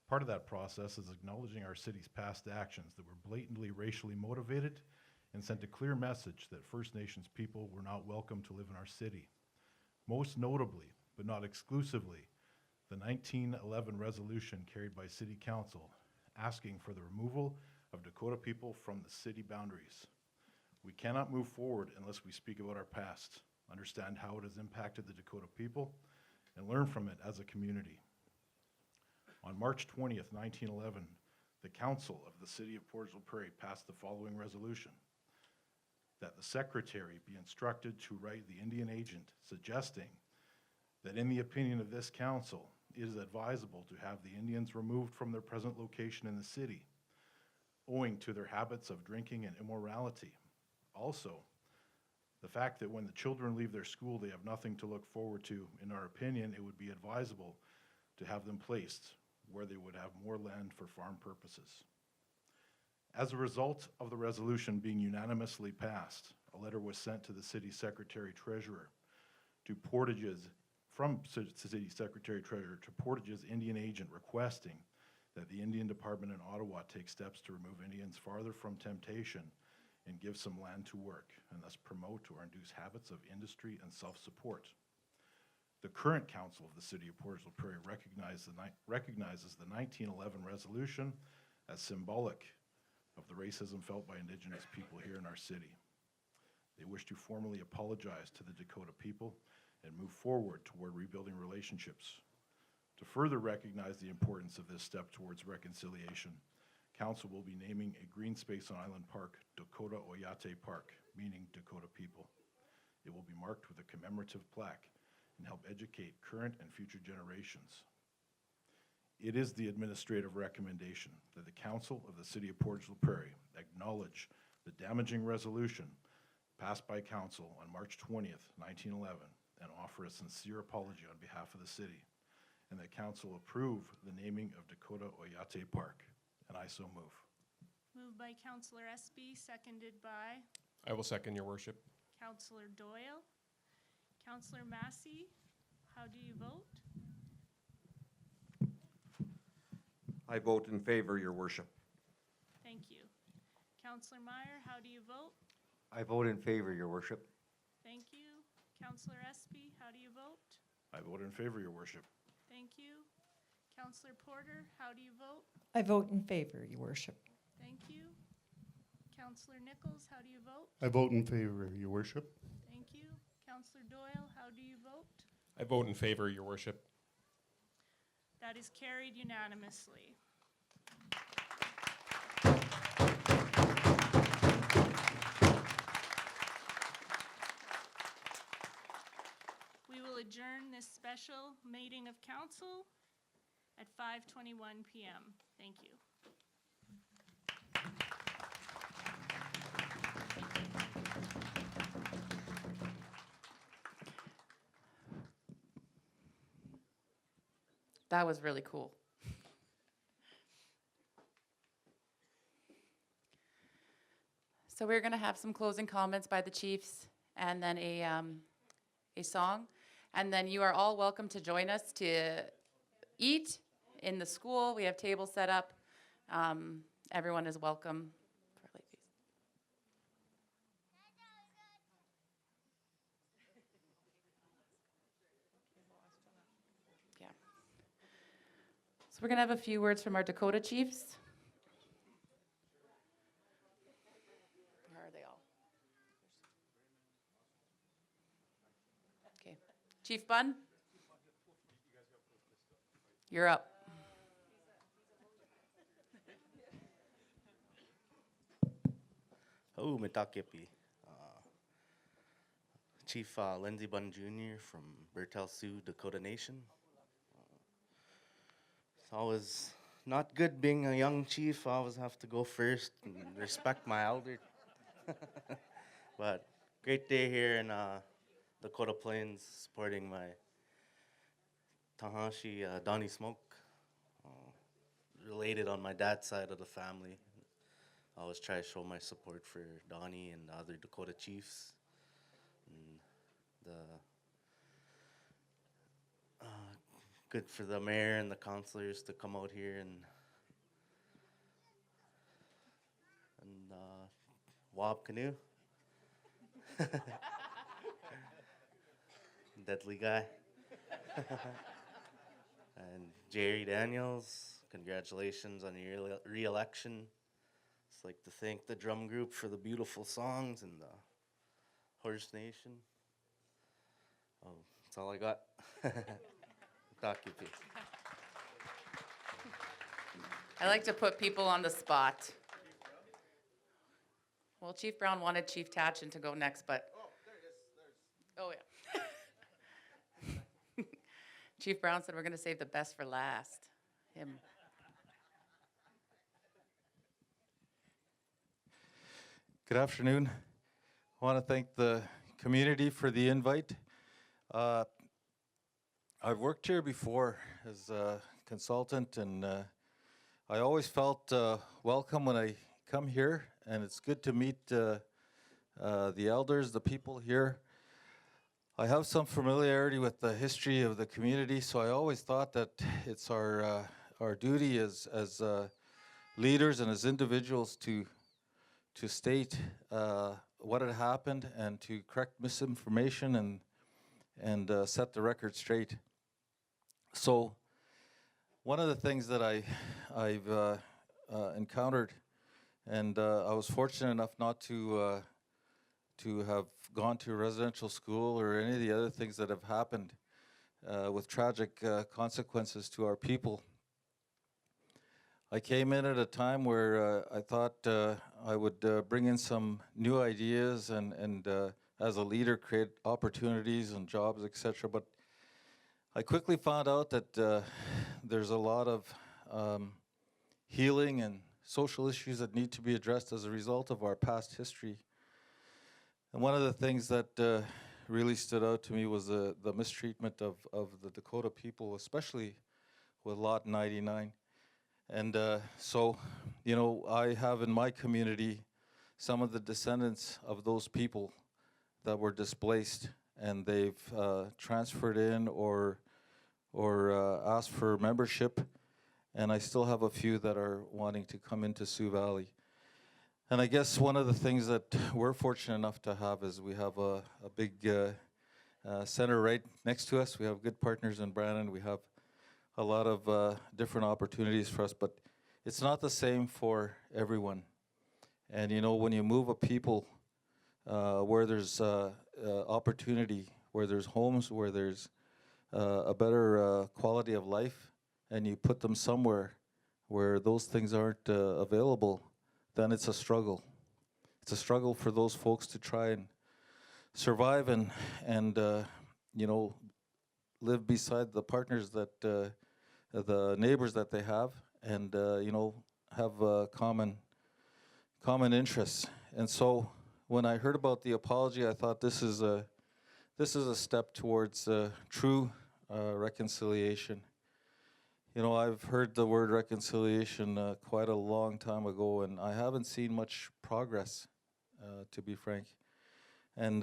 Part of that process is acknowledging our city's past actions that were blatantly racially motivated and sent a clear message that First Nations people were not welcome to live in our city. Most notably, but not exclusively, the 1911 resolution carried by City Council asking for the removal of Dakota people from the city boundaries. We cannot move forward unless we speak about our past, understand how it has impacted the Dakota people, and learn from it as a community. On March 20th, 1911, the Council of the City of Portage la Prairie passed the following resolution: that the Secretary be instructed to write the Indian agent suggesting that in the opinion of this Council, it is advisable to have the Indians removed from their present location in the city, owing to their habits of drinking and immorality. Also, the fact that when the children leave their school, they have nothing to look forward to. In our opinion, it would be advisable to have them placed where they would have more land for farm purposes. As a result of the resolution being unanimously passed, a letter was sent to the City Secretary-Treasurer from City Secretary-Treasurer to Portage's Indian agent requesting that the Indian Department in Ottawa take steps to remove Indians farther from temptation and give some land to work, and thus promote or induce habits of industry and self-support. The current Council of the City of Portage la Prairie recognizes the 1911 resolution as symbolic of the racism felt by Indigenous people here in our city. They wish to formally apologize to the Dakota people and move forward toward rebuilding relationships. To further recognize the importance of this step towards reconciliation, Council will be naming a green space on Island Park Dakota Oyate Park, meaning Dakota people. It will be marked with a commemorative plaque and help educate current and future generations. It is the administrative recommendation that the Council of the City of Portage la Prairie acknowledge the damaging resolution passed by Council on March 20th, 1911, and offer a sincere apology on behalf of the city, and that Council approve the naming of Dakota Oyate Park. And I so move. Moved by Councillor Espy, seconded by I will second, Your Worship. Councillor Doyle. Councillor Massey, how do you vote? I vote in favor, Your Worship. Thank you. Councillor Meyer, how do you vote? I vote in favor, Your Worship. Thank you. Councillor Espy, how do you vote? I vote in favor, Your Worship. Thank you. Councillor Porter, how do you vote? I vote in favor, Your Worship. Thank you. Councillor Nichols, how do you vote? I vote in favor, Your Worship. Thank you. Councillor Doyle, how do you vote? I vote in favor, Your Worship. That is carried unanimously. We will adjourn this special meeting of council at 5:21 p.m. Thank you. That was really cool. So we're going to have some closing comments by the chiefs and then a song. And then you are all welcome to join us to eat in the school. We have tables set up. Everyone is welcome. For late fees. Yeah. So we're going to have a few words from our Dakota chiefs. Where are they all? Okay. Chief Bunn? You're up. Oh, Mitakepi. Chief Lindsey Bunn Jr. from Bertel Sioux, Dakota Nation. It's always not good being a young chief. I always have to go first and respect my elder. But great day here in Dakota Plains supporting my Tahashi, Donnie Smoke. Related on my dad's side of the family. I always try to show my support for Donnie and the other Dakota chiefs. And good for the mayor and the councilors to come out here and Wob Canoe. Deadly guy. And Jerry Daniels, congratulations on your re-election. Just like to thank the drum group for the beautiful songs and the Horse Nation. Oh, that's all I got. Takipi. I like to put people on the spot. Well, Chief Brown wanted Chief Tatchin to go next, but. Oh, yeah. Chief Brown said we're going to save the best for last. Him. Good afternoon. I want to thank the community for the invite. I've worked here before as a consultant, and I always felt welcome when I come here, and it's good to meet the elders, the people here. I have some familiarity with the history of the community, so I always thought that it's our duty as leaders and as individuals to state what had happened and to correct misinformation and set the record straight. So one of the things that I've encountered, and I was fortunate enough not to have gone to residential school or any of the other things that have happened with tragic consequences to our people. I came in at a time where I thought I would bring in some new ideas and as a leader create opportunities and jobs, etc. But I quickly found out that there's a lot of healing and social issues that need to be addressed as a result of our past history. And one of the things that really stood out to me was the mistreatment of the Dakota people, especially with Lot 99. And so, you know, I have in my community some of the descendants of those people that were displaced, and they've transferred in or asked for membership, and I still have a few that are wanting to come into Sioux Valley. And I guess one of the things that we're fortunate enough to have is we have a big center right next to us. We have good partners in Brandon. We have a lot of different opportunities for us, but it's not the same for everyone. And you know, when you move a people where there's opportunity, where there's homes, where there's a better quality of life, and you put them somewhere where those things aren't available, then it's a struggle. It's a struggle for those folks to try and survive and you know, live beside the partners that the neighbors that they have, and you know, have common interests. And so when I heard about the apology, I thought this is a step towards true reconciliation. You know, I've heard the word reconciliation quite a long time ago, and I haven't seen much progress, to be frank. And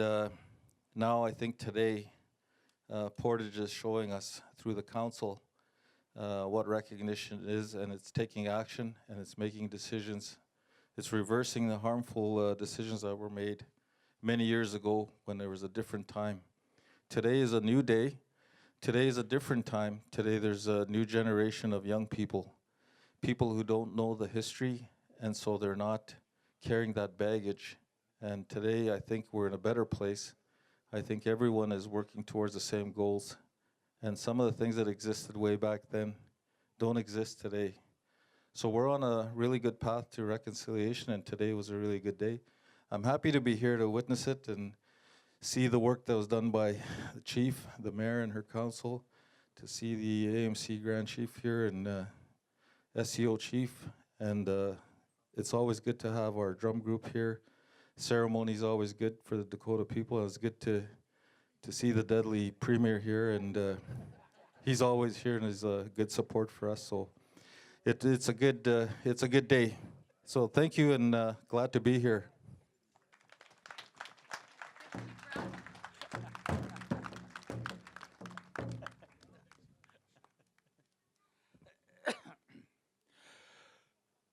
now I think today, Portage is showing us through the council what recognition is, and it's taking action, and it's making decisions. It's reversing the harmful decisions that were made many years ago when there was a different time. Today is a new day. Today is a different time. Today there's a new generation of young people who don't know the history, and so they're not carrying that baggage. And today I think we're in a better place. I think everyone is working towards the same goals. And some of the things that existed way back then don't exist today. So we're on a really good path to reconciliation, and today was a really good day. I'm happy to be here to witness it and see the work that was done by the chief, the mayor and her council, to see the AMC Grand Chief here and SEO chief. And it's always good to have our drum group here. Ceremony's always good for the Dakota people. It's good to see the deadly premier here, and he's always here and is a good support for us. So it's a good day. So thank you, and glad to be here.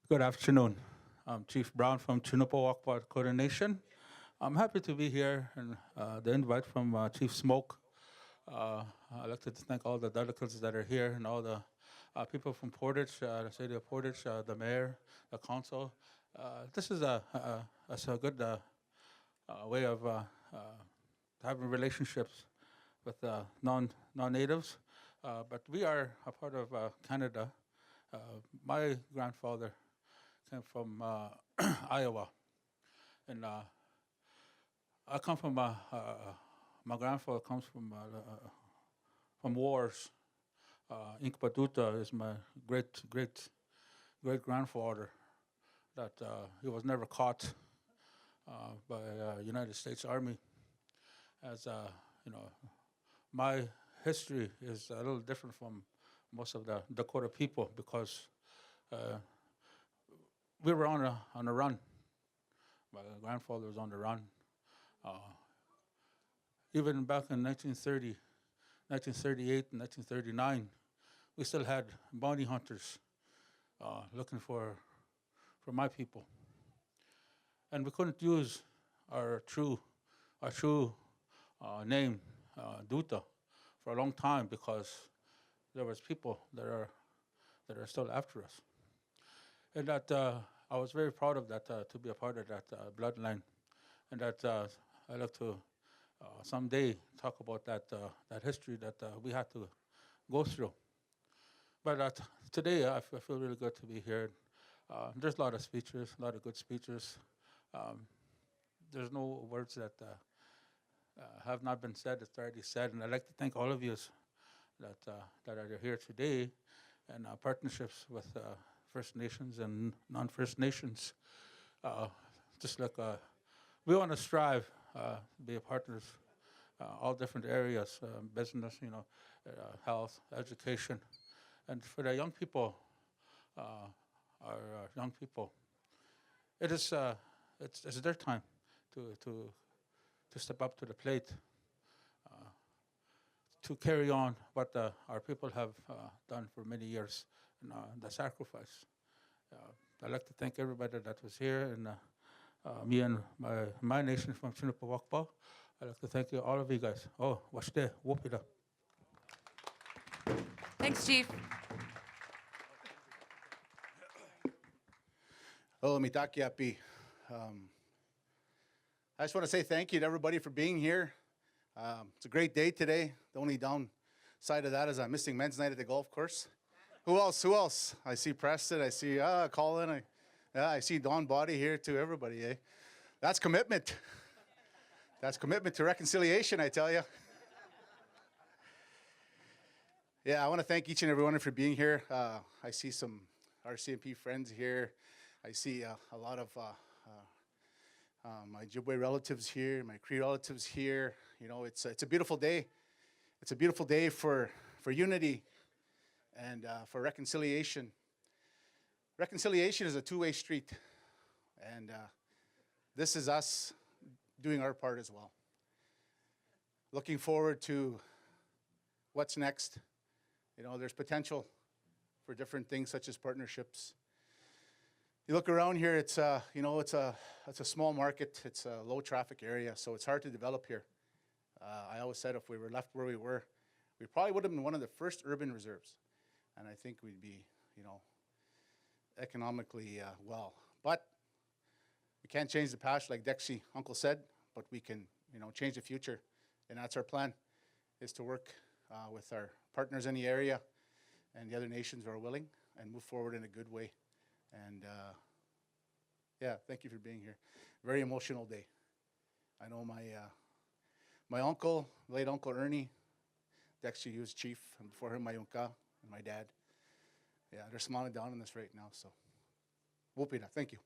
Good afternoon. I'm Chief Brown from Chunupawakpa Dakota Nation. I'm happy to be here, and the invite from Chief Smoke. I'd like to thank all the delegates that are here and all the people from Portage, the city of Portage, the mayor, the council. This is a good way of having relationships with non-natives. But we are a part of Canada. My grandfather came from Iowa, and I come from my grandfather comes from wars. Inkpaduta is my great grandfather. That he was never caught by United States Army. As my history is a little different from most of the Dakota people because we were on a run. My grandfather was on the run. Even back in 1930, 1938, and 1939, we still had bounty hunters looking for my people, and we couldn't use our true name, Duta, for a long time because there was people that are still after us, and that I was very proud of that to be a part of that bloodline, and that I like to someday talk about that history that we had to go through. But today I feel really good to be here. There's a lot of speeches, a lot of good speeches. There's no words that have not been said. It's already said, and I'd like to thank all of you that are here today, and partnerships with First Nations and non-First Nations. Just like we want to strive to be partners, all different areas, business, health, education, and for the young people, our young people, it's their time to step up to the plate, to carry on what our people have done for many years, and the sacrifice. I'd like to thank everybody that was here, and me and my nation from Chunupawakpa. I'd like to thank all of you guys. Oh, washte, wopida. Thanks, Chief. Oh, mitakiapi. I just want to say thank you to everybody for being here. It's a great day today. The only downside of that is I'm missing men's night at the golf course. Who else? I see Preston. I see Colin. I see Don Body here too. Everybody, eh? That's commitment. That's commitment to reconciliation, I tell you. Yeah, I want to thank each and every one for being here. I see some RCMP friends here. I see a lot of my Ojibwe relatives here, my Cree relatives here. It's a beautiful day. It's a beautiful day for unity and for reconciliation. Reconciliation is a two-way street, and this is us doing our part as well. Looking forward to what's next. There's potential for different things such as partnerships. You look around here, it's a small market. It's a low traffic area, so it's hard to develop here. I always said if we were left where we were, we probably would have been one of the first urban reserves, and I think we'd be, economically well. But we can't change the past, like Dexy Uncle said, but we can, change the future, and that's our plan, is to work with our partners in the area and the other nations who are willing and move forward in a good way. And thank you for being here. Very emotional day. I know my uncle, late Uncle Ernie, Dexy, he was chief, and before him, my unka and my dad. Yeah, they're smiling down on this right now, so. Wupira, thank you.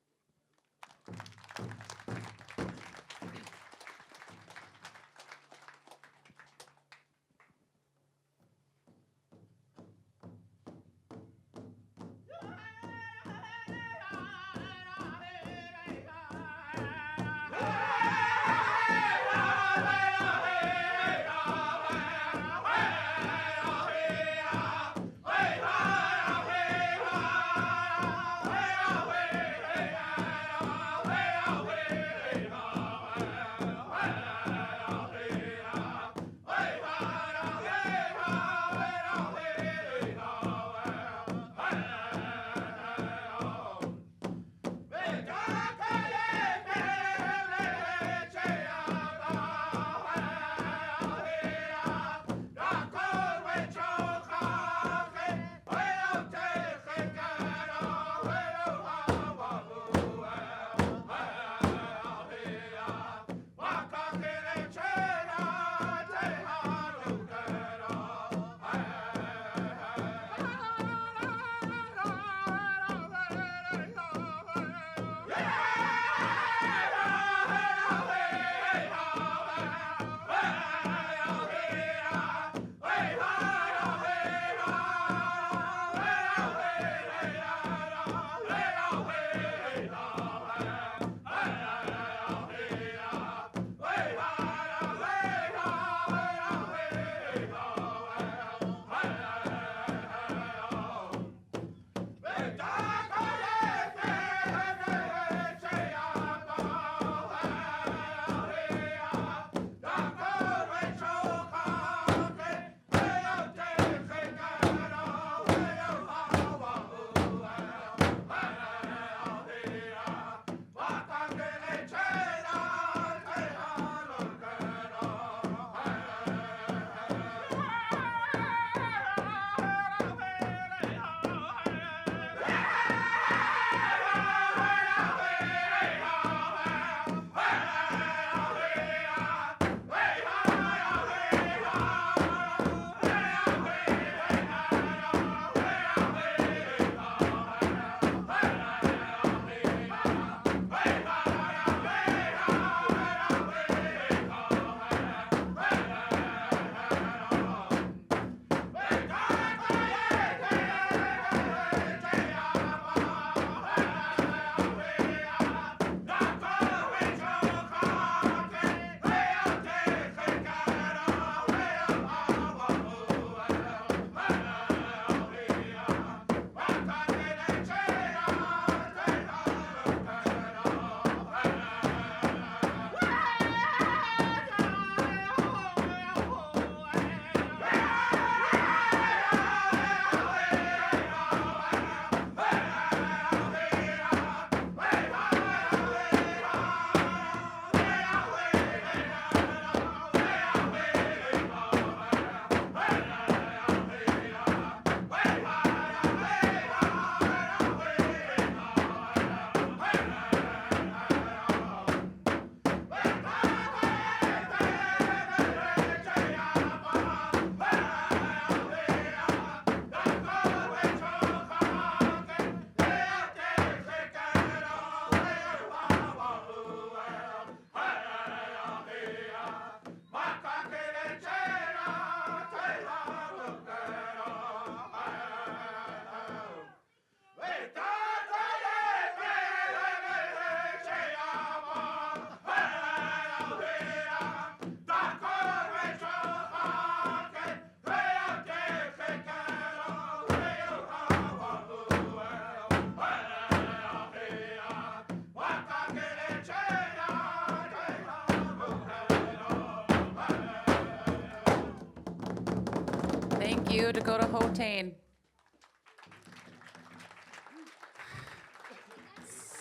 Thank you, Dakota Hotain.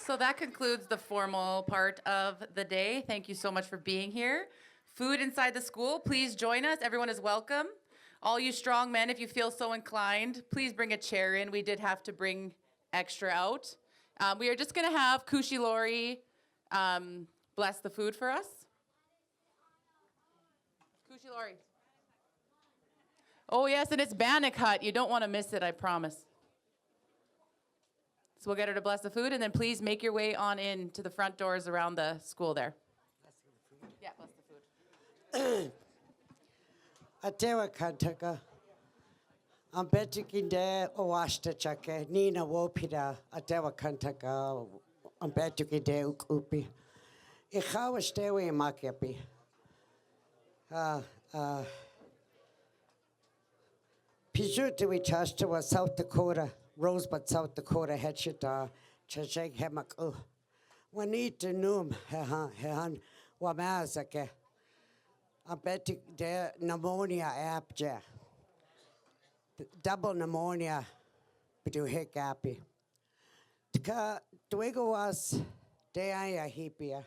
So that concludes the formal part of the day. Thank you so much for being here. Food inside the school, please join us. Everyone is welcome. All you strong men, if you feel so inclined, please bring a chair in. We did have to bring extra out. We are just going to have Kushi Lori bless the food for us. Kushi Lori. Oh, yes, and it's Bannock Hut. You don't want to miss it, I promise. So we'll get her to bless the food, and then please make your way on in to the front doors around the school there. Yeah, bless the food. Atewa kantaka. Am betukinde owashta chake. Nina wopida. Atewa kantaka. Am betukinde ukupi. Ikawa stewe makiapi. Pijuti we chasta was South Dakota. Rosebud, South Dakota, Hetchita, Chachek Hemak. Wanita Num, Hehan, Wamazake. I bet the pneumonia apja. Double pneumonia, but you hiccuppy. Tka, Dwego was Deaya Hipia.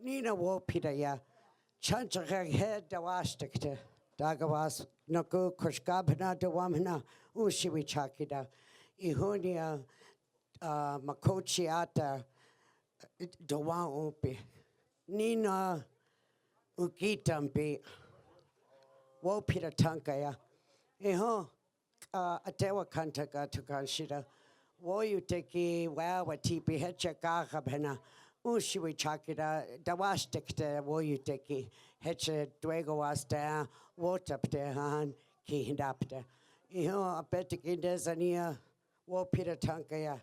Nina Wopita ya. Chanchak head the wastikta. Dagawas, Naku, Kushkabana, the Wamana, Ushiwi Chakida. Ihunia Makochiata Dawan Upi Nina Ukitampi Wopita Tankaya Eho Atewa Kantaka Tukanshida Woyu Teki Wawa Tipi Hetcha Gahabena Ushiwi Chakida Dawastikta Woyu Teki Hetcha Dwego Wasta Wotapte Ki Hindapta Iho Apetiki Desania Wo Peter Tankaya,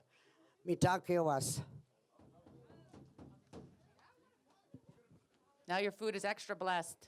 Mitakio was. Now your food is extra blessed.